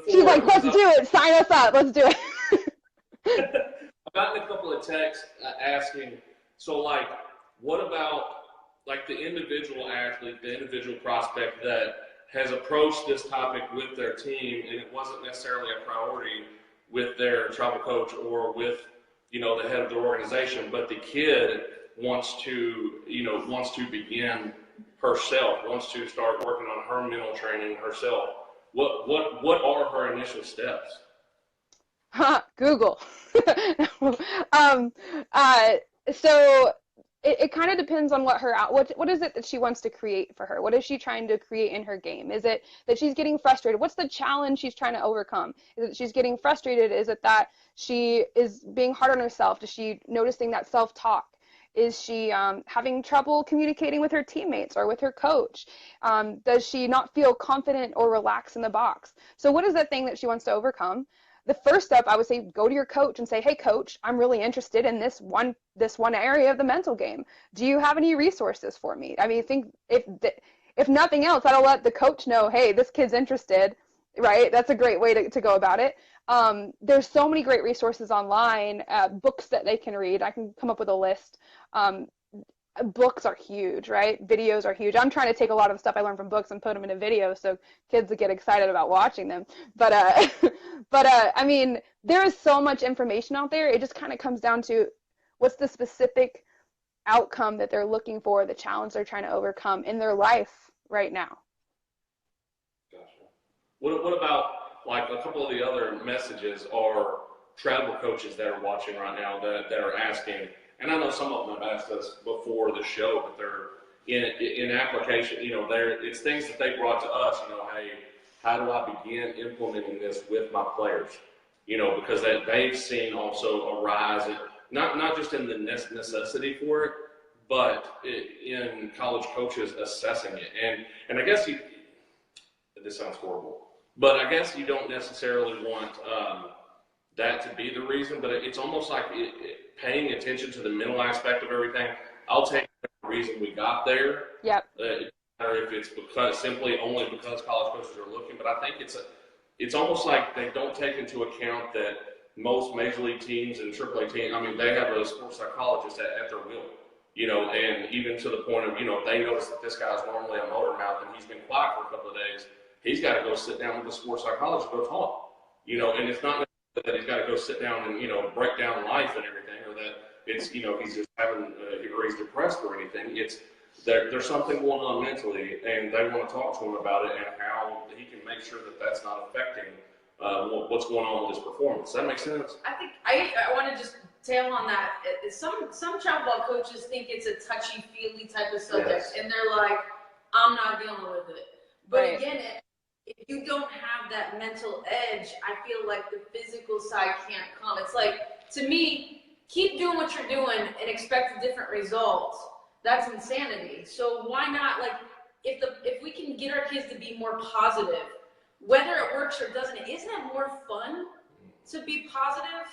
she's like, let's do it. Sign us up. Let's do it. I've gotten a couple of texts asking, so like, what about like the individual athlete, the individual prospect that has approached this topic with their team and it wasn't necessarily a priority with their tribal coach or with the head of the organization, but the kid wants to begin herself, wants to start working on her mental training herself. What are her initial steps? Google. So it kind of depends on what is it that she wants to create for her? What is she trying to create in her game? Is it that she's getting frustrated? What's the challenge she's trying to overcome? Is it that she's getting frustrated? Is it that she is being hard on herself? Is she noticing that self-talk? Is she having trouble communicating with her teammates or with her coach? Does she not feel confident or relaxed in the box? So what is that thing that she wants to overcome? The first step, I would say, go to your coach and say, hey, coach, I'm really interested in this one area of the mental game. Do you have any resources for me? I mean, I think if nothing else, that'll let the coach know, hey, this kid's interested, right? That's a great way to go about it. There's so many great resources online, books that they can read. I can come up with a list. Books are huge, right? Videos are huge. I'm trying to take a lot of the stuff I learned from books and put them in a video so kids get excited about watching them. But I mean, there is so much information out there. It just kind of comes down to what's the specific outcome that they're looking for, the challenge they're trying to overcome in their life right now. Gotcha. What about like a couple of the other messages are travel coaches that are watching right now that are asking, and I know some of them have asked us before the show, but they're in application, it's things that they brought to us, hey, how do I begin implementing this with my players? Because they've seen also a rise in, not just in the necessity for it, but in college coaches assessing it. And I guess this sounds horrible, but I guess you don't necessarily want that to be the reason, but it's almost like paying attention to the mental aspect of everything. I'll take the reason we got there. Yep. Or if it's only because college coaches are looking, but I think it's almost like they don't take into account that most major league teams and AAA teams, I mean, they have a sports psychologist at their will, and even to the point of, if they notice that this guy's normally a motor mouth and he's been quiet for a couple of days, he's got to go sit down with the sports psychologist and go talk, and it's not that he's got to go sit down and, break down life and everything, or that it's, he's just having, or he's depressed or anything. It's, there's something going on mentally, and they want to talk to him about it and how he can make sure that that's not affecting what's going on with his performance. Does that make sense? I think I want to just tail on that. Some travel ball coaches think it's a touchy-feely type of subject, yes. And they're like, I'm not dealing with it. But right. Again, if you don't have that mental edge, I feel like the physical side can't come. It's like, to me, keep doing what you're doing and expect a different result. That's insanity. So why not, like, if we can get our kids to be more positive, whether it works or doesn't, isn't it more fun to be positive?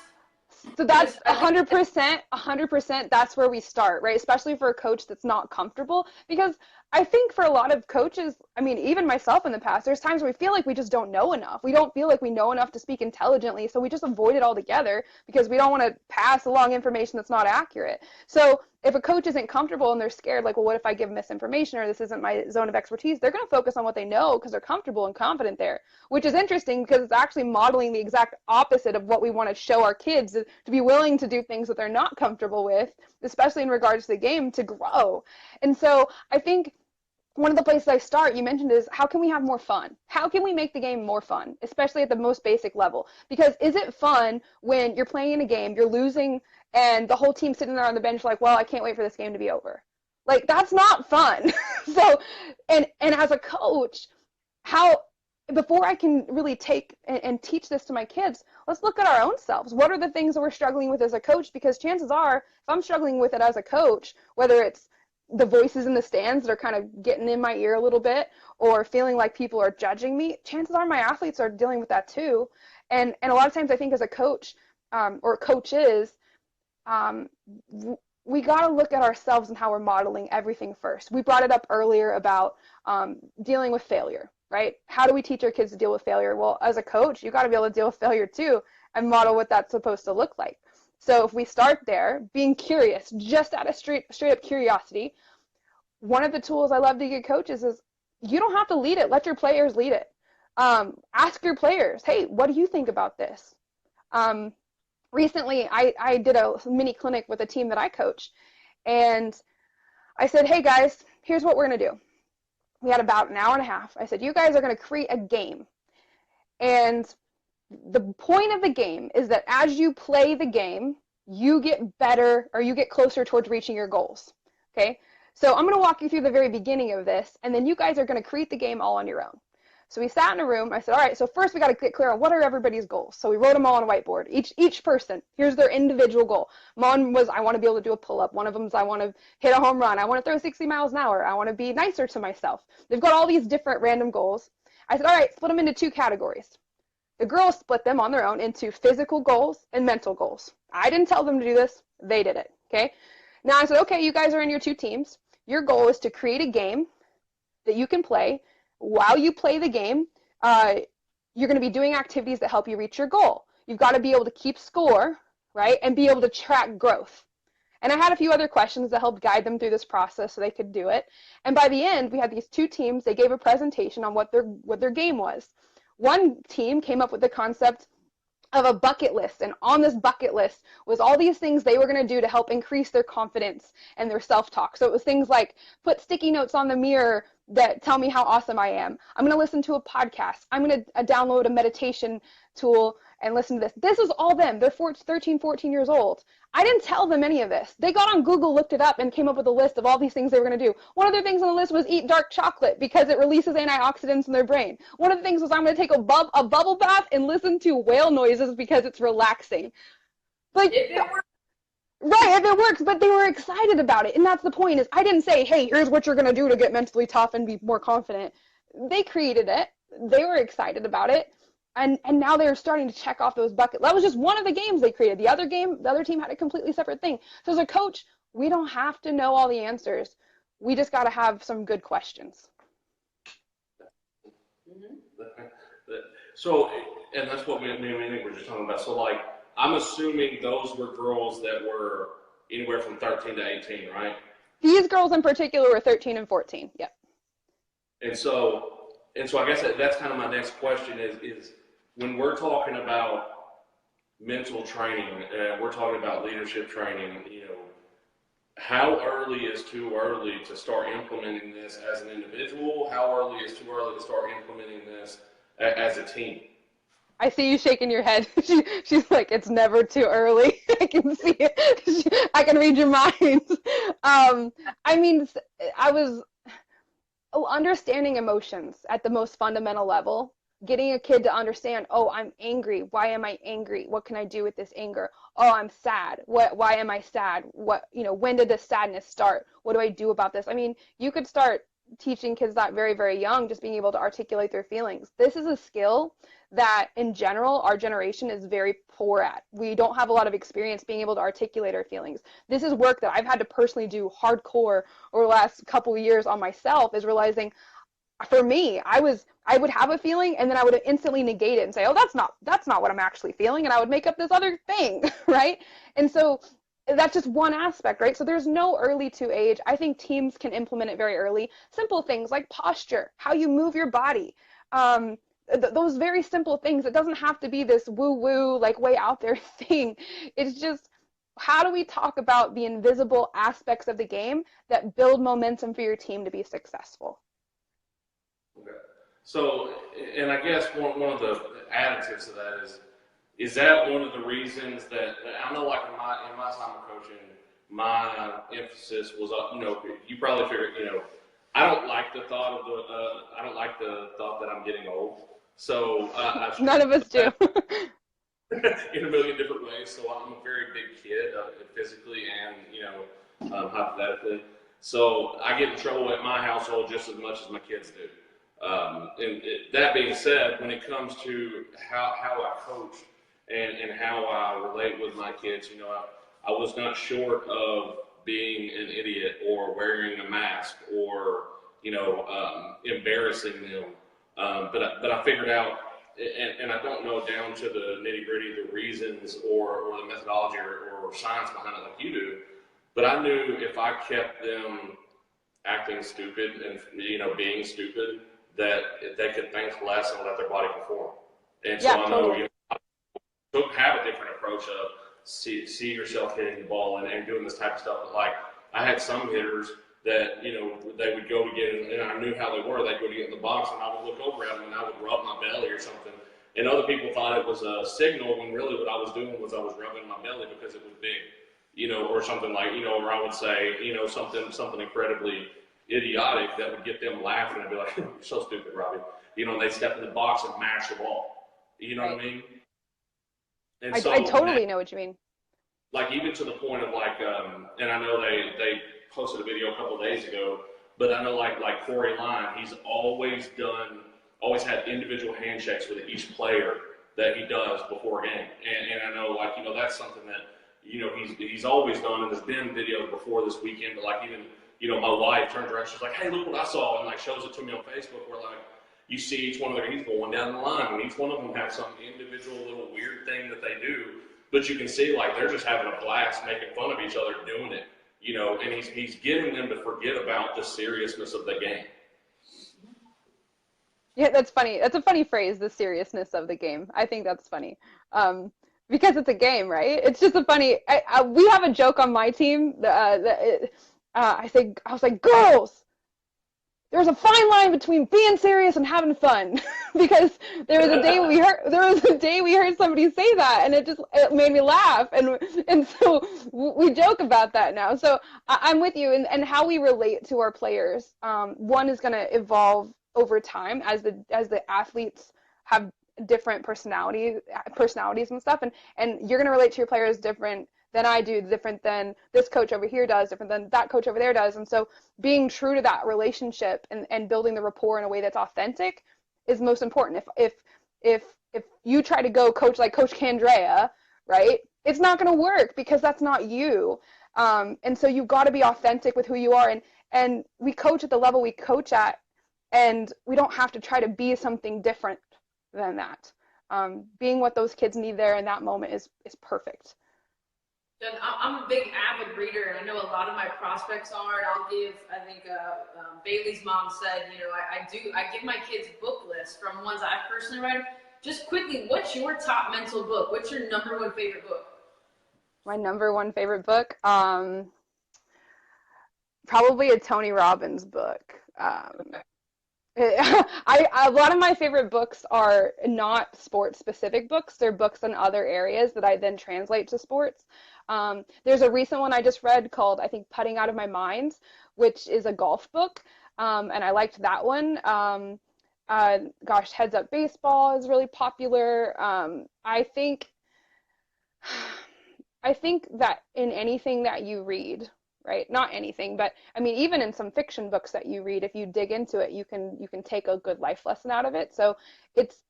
So that's 100%, that's where we start, right? Especially for a coach that's not comfortable. Because I think for a lot of coaches, I mean, even myself in the past, there's times where we feel like we just don't know enough. We don't feel like we know enough to speak intelligently. So we just avoid it altogether because we don't want to pass along information that's not accurate. So if a coach isn't comfortable and they're scared, like, well, what if I give misinformation or this isn't my zone of expertise? They're going to focus on what they know because they're comfortable and confident there, which is interesting because it's actually modeling the exact opposite of what we want to show our kids, to be willing to do things that they're not comfortable with, especially in regards to the game, to grow. And so I think one of the places I start, you mentioned, is how can we have more fun? How can we make the game more fun, especially at the most basic level? Because is it fun when you're playing in a game, you're losing, and the whole team sitting there on the bench like, well, I can't wait for this game to be over? Like, that's not fun. So, and as a coach, how, before I can really take and teach this to my kids, let's look at our own selves. What are the things that we're struggling with as a coach? Because chances are, if I'm struggling with it as a coach, whether it's the voices in the stands that are kind of getting in my ear a little bit, or feeling like people are judging me, chances are my athletes are dealing with that too. And a lot of times I think as a coach, or coaches, we got to look at ourselves and how we're modeling everything first. We brought it up earlier about dealing with failure, right? How do we teach our kids to deal with failure? Well, as a coach, you got to be able to deal with failure too and model what that's supposed to look like. So if we start there, being curious, just out of straight up curiosity, one of the tools I love to give coaches is you don't have to lead it. Let your players lead it. Ask your players, hey, what do you think about this? Recently, I did a mini clinic with a team that I coach, and I said, hey, guys, here's what we're going to do. We had about an hour and a half. I said, you guys are going to create a game. And the point of the game is that as you play the game, you get better, or you get closer towards reaching your goals. Okay? So I'm going to walk you through the very beginning of this, and then you guys are going to create the game all on your own. So we sat in a room. I said, all right, so first we got to get clear on what are everybody's goals. So we wrote them all on a whiteboard. Each person, here's their individual goal. Mine was, I want to be able to do a pull-up. One of them is, I want to hit a home run. I want to throw 60 miles an hour. I want to be nicer to myself. They've got all these different random goals. I said, all right, split them into two categories. The girls split them on their own into physical goals and mental goals. I didn't tell them to do this. They did it, okay? Now I said, okay, you guys are in your two teams. Your goal is to create a game that you can play. While you play the game, you're going to be doing activities that help you reach your goal. You've got to be able to keep score, right, and be able to track growth. And I had a few other questions that helped guide them through this process so they could do it. And by the end, we had these two teams. They gave a presentation on what their game was. One team came up with the concept of a bucket list, and on this bucket list was all these things they were going to do to help increase their confidence and their self-talk. So it was things like put sticky notes on the mirror that tell me how awesome I am. I'm going to listen to a podcast. I'm going to download a meditation tool and listen to this. This was all them. They're 13, 14 years old. I didn't tell them any of this. They got on Google, looked it up, and came up with a list of all these things they were going to do. One of their things on the list was eat dark chocolate because it releases antioxidants in their brain. One of the things was, I'm going to take a bubble bath and listen to whale noises because it's relaxing. Like, If it works. right, if it works, but they were excited about it. And that's the point, is I didn't say, hey, here's what you're going to do to get mentally tough and be more confident. They created it. They were excited about it. And now they're starting to check off those buckets. That was just one of the games they created. The other team had a completely separate thing. So as a coach, we don't have to know all the answers. We just got to have some good questions. So, and that's what me and Nick were just talking about. So, like, I'm assuming those were girls that were anywhere from 13 to 18, right? These girls in particular were 13 and 14. Yep. And so I guess that's kind of my next question is when we're talking about mental training, we're talking about leadership training, how early is too early to start implementing this as an individual? How early is too early to start implementing this as a team? I see you shaking your head. She's like, it's never too early. I can see it. I can read your mind. I mean, I was understanding emotions at the most fundamental level, getting a kid to understand, oh, I'm angry. Why am I angry? What can I do with this anger? Oh, I'm sad. Why am I sad? When did this sadness start? What do I do about this? I mean, you could start teaching kids that very, very young, just being able to articulate their feelings. This is a skill that in general our generation is very poor at. We don't have a lot of experience being able to articulate our feelings. This is work that I've had to personally do hardcore over the last couple of years on myself, is realizing for me, I would have a feeling and then I would instantly negate it and say, oh, that's not what I'm actually feeling, and I would make up this other thing, right? And so that's just one aspect, right? So there's no early to age. I think teams can implement it very early. Simple things like posture, how you move your body, those very simple things. It doesn't have to be this woo-woo, like way out there thing. It's just, how do we talk about the invisible aspects of the game that build momentum for your team to be successful? Okay. So, and I guess one of the additives to that is that one of the reasons that I know, like in my time of coaching, my emphasis was, you probably figured, I don't like the thought that I'm getting old. So none of us do. In a million different ways. So I'm a very big kid, physically and hypothetically. So I get in trouble at my household just as much as my kids do. That being said, when it comes to how I coach and how I relate with my kids, I was not short of being an idiot or wearing a mask or embarrassing them. But I figured out, and I don't know down to the nitty gritty the reasons or the methodology or science behind it like you do. But I knew if I kept them acting stupid and being stupid, that they could think less and let their body perform. And so yeah, I know totally. have a different approach of see yourself hitting the ball and doing this type of stuff. But like I had some hitters that they would go to get in, and I knew how they were. They'd go to get in the box, and I would look over at them and I would rub my belly or something. And other people thought it was a signal when really what I was doing was I was rubbing my belly because it was big, or something like or I would say something incredibly idiotic that would get them laughing and be like, "You're so stupid, Robbie." And they step in the box and mash the ball. You know what I mean? And I totally know what you mean. Like even to the point of like, and I know they posted a video a couple of days ago, but I know like Corey Line, he's always had individual handshakes with each player that he does before a game, and I know that's something that he's always done, and there's been videos before this weekend, but like even. My wife turns around, she's like, "Hey, look what I saw," and like shows it to me on Facebook, where like you see each one of their, he's going down the line, and each one of them have some individual little weird thing that they do, but you can see like they're just having a blast making fun of each other doing it, and he's getting them to forget about the seriousness of the game. Yeah, that's funny. That's a funny phrase, the seriousness of the game. I think that's funny. Because it's a game, right? It's just a funny. We have a joke on my team. I was like, girls, there's a fine line between being serious and having fun. Because there was a day we heard somebody say that, and it made me laugh, and so we joke about that now. So I'm with you, and how we relate to our players. One is going to evolve over time as the athletes have different personalities and stuff, and you're going to relate to your players different than I do, different than this coach over here does, different than that coach over there does. And so being true to that relationship and building the rapport in a way that's authentic is most important. If you try to go coach like Coach Candrea, right, it's not going to work because that's not you. And so you've got to be authentic with who you are. And we coach at the level we coach at, and we don't have to try to be something different than that. Being what those kids need there in that moment is perfect. And I'm a big avid reader, and I know a lot of my prospects are. And I'll give, I think Bailey's mom said, I give my kids book lists from ones I personally read. Just quickly, what's your top mental book? What's your number one favorite book? My number one favorite book, probably a Tony Robbins book. A lot of my favorite books are not sports specific books. They're books in other areas that I then translate to sports. There's a recent one I just read called, I think, Putting Out of My Mind, which is a golf book. And I liked that one. Heads Up Baseball is really popular. I think that in anything that you read, right? Not anything, but I mean, even in some fiction books that you read, if you dig into it, you can take a good life lesson out of it. So it's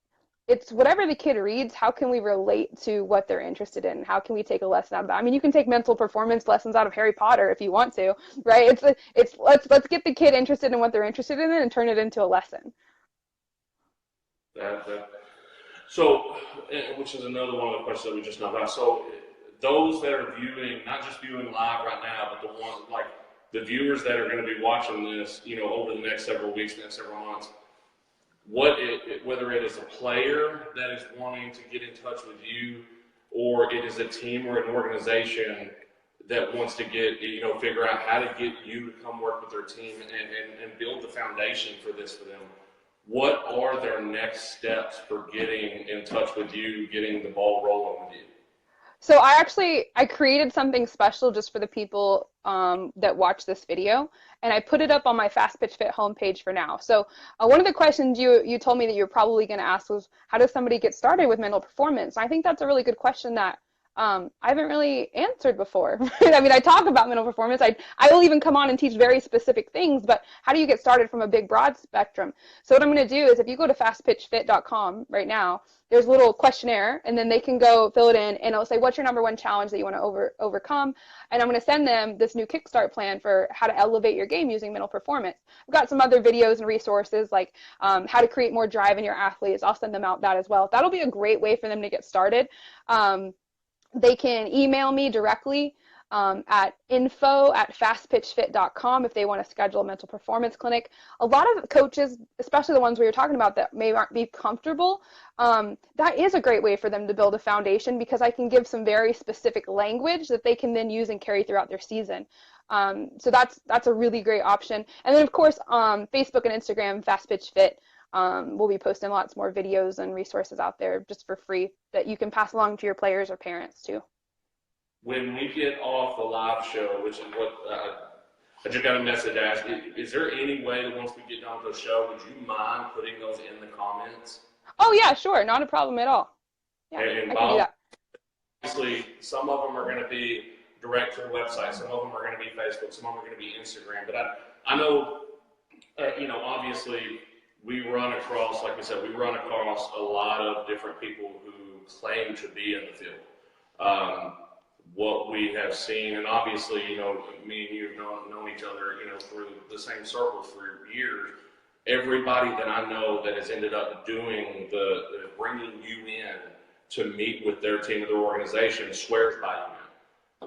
whatever the kid reads, how can we relate to what they're interested in? How can we take a lesson out of that? I mean, you can take mental performance lessons out of Harry Potter if you want to, right? It's let's get the kid interested in what they're interested in and turn it into a lesson. So, which is another one of the questions that we just know about. So, those that are viewing, not just viewing live right now, but the ones like the viewers that are going to be watching this, over the next several weeks, next several months, whether it is a player that is wanting to get in touch with you, or it is a team or an organization that wants to figure out how to get you to come work with their team and build the foundation for this for them. What are their next steps for getting in touch with you, getting the ball rolling with you? So I created something special just for the people that watch this video, and I put it up on my Fast Pitch Fit homepage for now. So one of the questions you told me that you're probably going to ask was, how does somebody get started with mental performance? I think that's a really good question that I haven't really answered before. I mean, I talk about mental performance. I will even come on and teach very specific things, but how do you get started from a big, broad spectrum? So what I'm going to do is, if you go to fastpitchfit.com right now, there's a little questionnaire, and then they can go fill it in, and it'll say, what's your number one challenge that you want to overcome? And I'm going to send them this new Kickstart plan for how to elevate your game using mental performance. I've got some other videos and resources like how to create more drive in your athletes. I'll send them out that as well. That'll be a great way for them to get started. They can email me directly at info@fastpitchfit.com if they want to schedule a mental performance clinic. A lot of coaches, especially the ones we were talking about that may not be comfortable, that is a great way for them to build a foundation, because I can give some very specific language that they can then use and carry throughout their season. So that's a really great option. And then, of course, Facebook and Instagram, Fast Pitch Fit. We'll be posting lots more videos and resources out there just for free that you can pass along to your players or parents too. When we get off the live show, which is what I just got a message asked, is there any way that once we get done with the show, would you mind putting those in the comments? Oh yeah, sure, not a problem at all. Yeah, and I can do that. Obviously, some of them are going to be direct to the website, some of them are going to be Facebook, some of them are going to be Instagram. But I know, obviously, we run across, like we said, a lot of different people who claim to be in the field. What we have seen, and obviously, me and you have known each other, through the same circles for years. Everybody that I know that has ended up doing the bringing you in to meet with their team or their organization swears by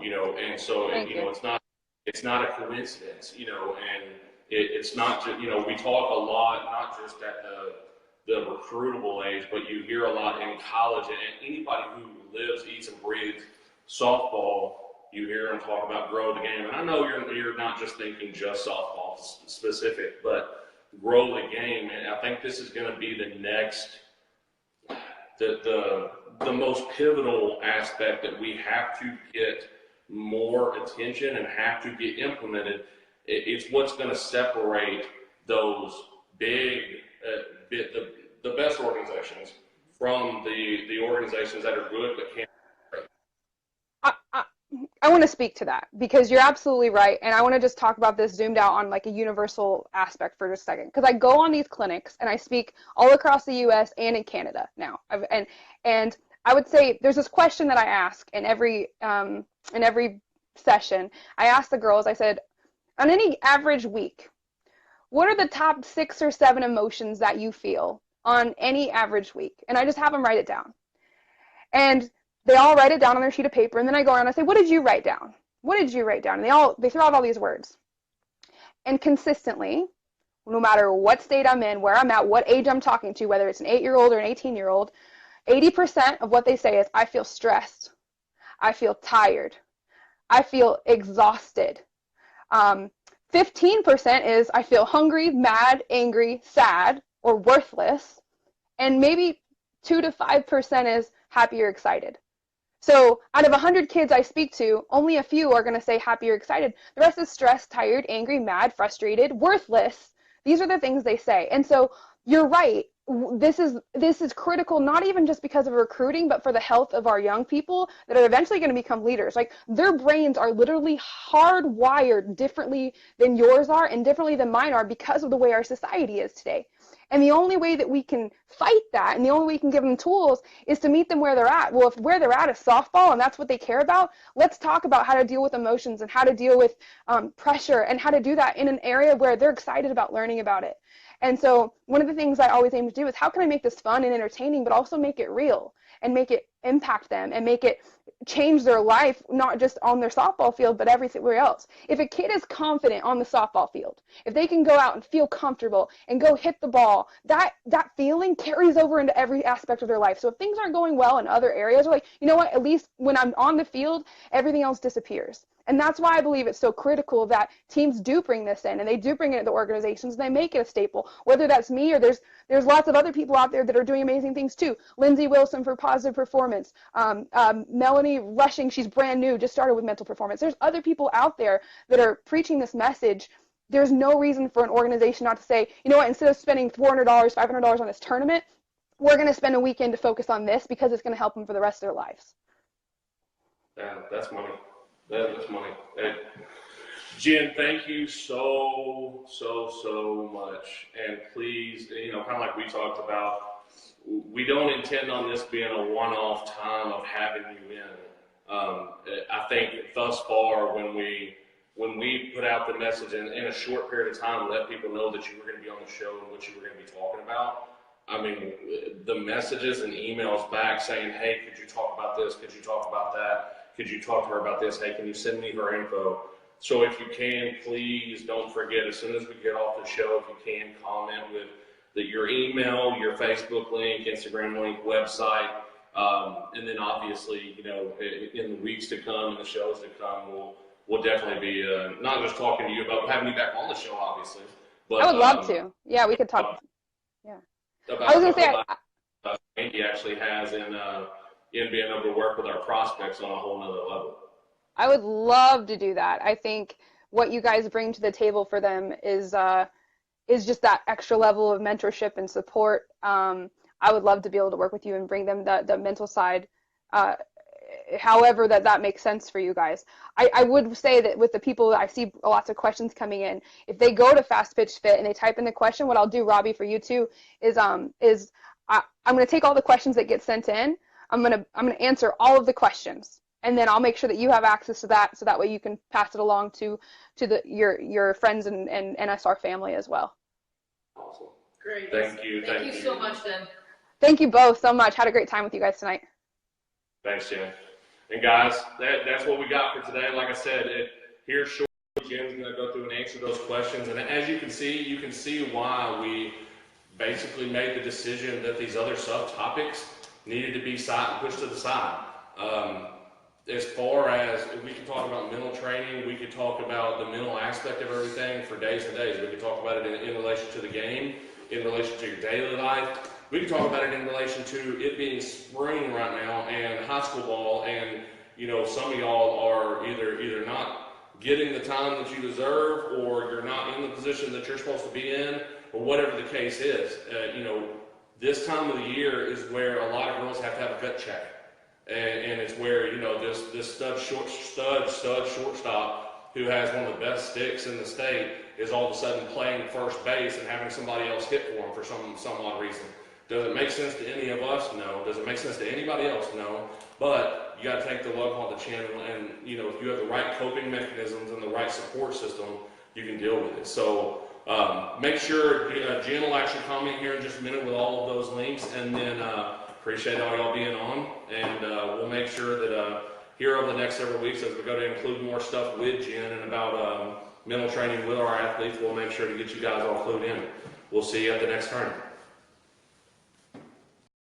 you, and so it's not a coincidence, and it's not just, we talk a lot, not just at the recruitable age, but you hear a lot in college, and anybody who lives, eats, and breathes softball, you hear them talk about grow the game. And I know you're not just thinking just softball specific, but grow the game. And I think this is going to be the next, the most pivotal aspect that we have to get more attention and have to get implemented. It's what's going to separate those big, the best organizations from the organizations that are good but can't. I want to speak to that, because you're absolutely right. And I want to just talk about this zoomed out on like a universal aspect for just a second. Because I go on these clinics and I speak all across the US and in Canada now. And I would say there's this question that I ask in every session. I ask the girls, I said, on any average week, what are the top 6 or 7 emotions that you feel on any average week? And I just have them write it down. And they all write it down on their sheet of paper, and then I go around and I say, what did you write down? What did you write down? And they throw out all these words. And consistently, no matter what state I'm in, where I'm at, what age I'm talking to, whether it's an 8-year-old or an 18-year-old, 80% of what they say is, I feel stressed. I feel tired. I feel exhausted. 15% is, I feel hungry, mad, angry, sad, or worthless. And maybe 2 to 5% is happy or excited. So out of 100 kids I speak to, only a few are going to say happy or excited. The rest is stressed, tired, angry, mad, frustrated, worthless. These are the things they say. And so you're right. this is critical, not even just because of recruiting, but for the health of our young people that are eventually going to become leaders. Like, their brains are literally hardwired differently than yours are and differently than mine are because of the way our society is today. And the only way that we can fight that, and the only way we can give them tools, is to meet them where they're at. Well, if where they're at is softball and that's what they care about, let's talk about how to deal with emotions and how to deal with pressure, and how to do that in an area where they're excited about learning about it. And so one of the things I always aim to do is, how can I make this fun and entertaining, but also make it real and make it impact them and make it change their life, not just on their softball field, but everywhere else. If a kid is confident on the softball field, if they can go out and feel comfortable and go hit the ball, that feeling carries over into every aspect of their life. So if things aren't going well in other areas, we're like, you know what, at least when I'm on the field, everything else disappears. And that's why I believe it's so critical that teams do bring this in, and they do bring it into organizations, and they make it a staple. Whether that's me or there's lots of other people out there that are doing amazing things too. Lindsay Wilson for positive performance. Melanie Rushing, she's brand new, just started with mental performance. There's other people out there that are preaching this message. There's no reason for an organization not to say, you know what, instead of spending $400, $500 on this tournament, we're going to spend a weekend to focus on this because it's going to help them for the rest of their lives. Yeah, that's money. That's money. Hey, Jen, thank you so much. And please, kind of like we talked about, we don't intend on this being a one-off time of having you in. I think thus far, when we put out the message in a short period of time, let people know that you were going to be on the show and what you were going to be talking about. I mean, the messages and emails back saying, hey, could you talk about this? Could you talk about that? Could you talk to her about this? Hey, can you send me her info? So if you can, please don't forget, as soon as we get off the show, if you can, comment with your email, your Facebook link, Instagram link, website, and then obviously, in the weeks to come and the shows to come, we'll definitely be not just talking to you about having you back on the show, obviously. But I would love to. Yeah, we could talk. Yeah. I was going to say, Andy actually has in being able to work with our prospects on a whole nother level. I would love to do that. I think what you guys bring to the table for them is just that extra level of mentorship and support. I would love to be able to work with you and bring them the mental side, however that makes sense for you guys. I would say that with the people that I see lots of questions coming in, if they go to Fast Pitch Fit and they type in the question, what I'll do, Robbie, for you too, is I'm going to take all the questions that get sent in. I'm going to answer all of the questions, and then I'll make sure that you have access to that, so that way you can pass it along to your friends and NSR family as well. Awesome. Great. Thank you. Thank you so much, then. Thank you both so much. Had a great time with you guys tonight. Thanks, Jen. And guys, that's what we got for today. Like I said, here shortly, Jen's going to go through and answer those questions. And as you can see why we basically made the decision that these other subtopics needed to be pushed to the side. As far as, we can talk about mental training, we could talk about the mental aspect of everything for days and days. We could talk about it in relation to the game, in relation to your daily life. We could talk about it in relation to it being spring right now and high school ball, and some of y'all are either not getting the time that you deserve, or you're not in the position that you're supposed to be in, or whatever the case is. This time of the year is where a lot of girls have to have a gut check. And it's where, this stud shortstop who has one of the best sticks in the state is all of a sudden playing first base and having somebody else hit for him for some odd reason. Does it make sense to any of us? No. Does it make sense to anybody else? No. But you got to take the love on the chin, and if you have the right coping mechanisms and the right support system, you can deal with it. So make sure Jen will actually comment here in just a minute with all of those links, and then appreciate all y'all being on, and we'll make sure that here over the next several weeks, as we go to include more stuff with Jen and about mental training with our athletes, we'll make sure to get you guys all clued in. We'll see you at the next tournament.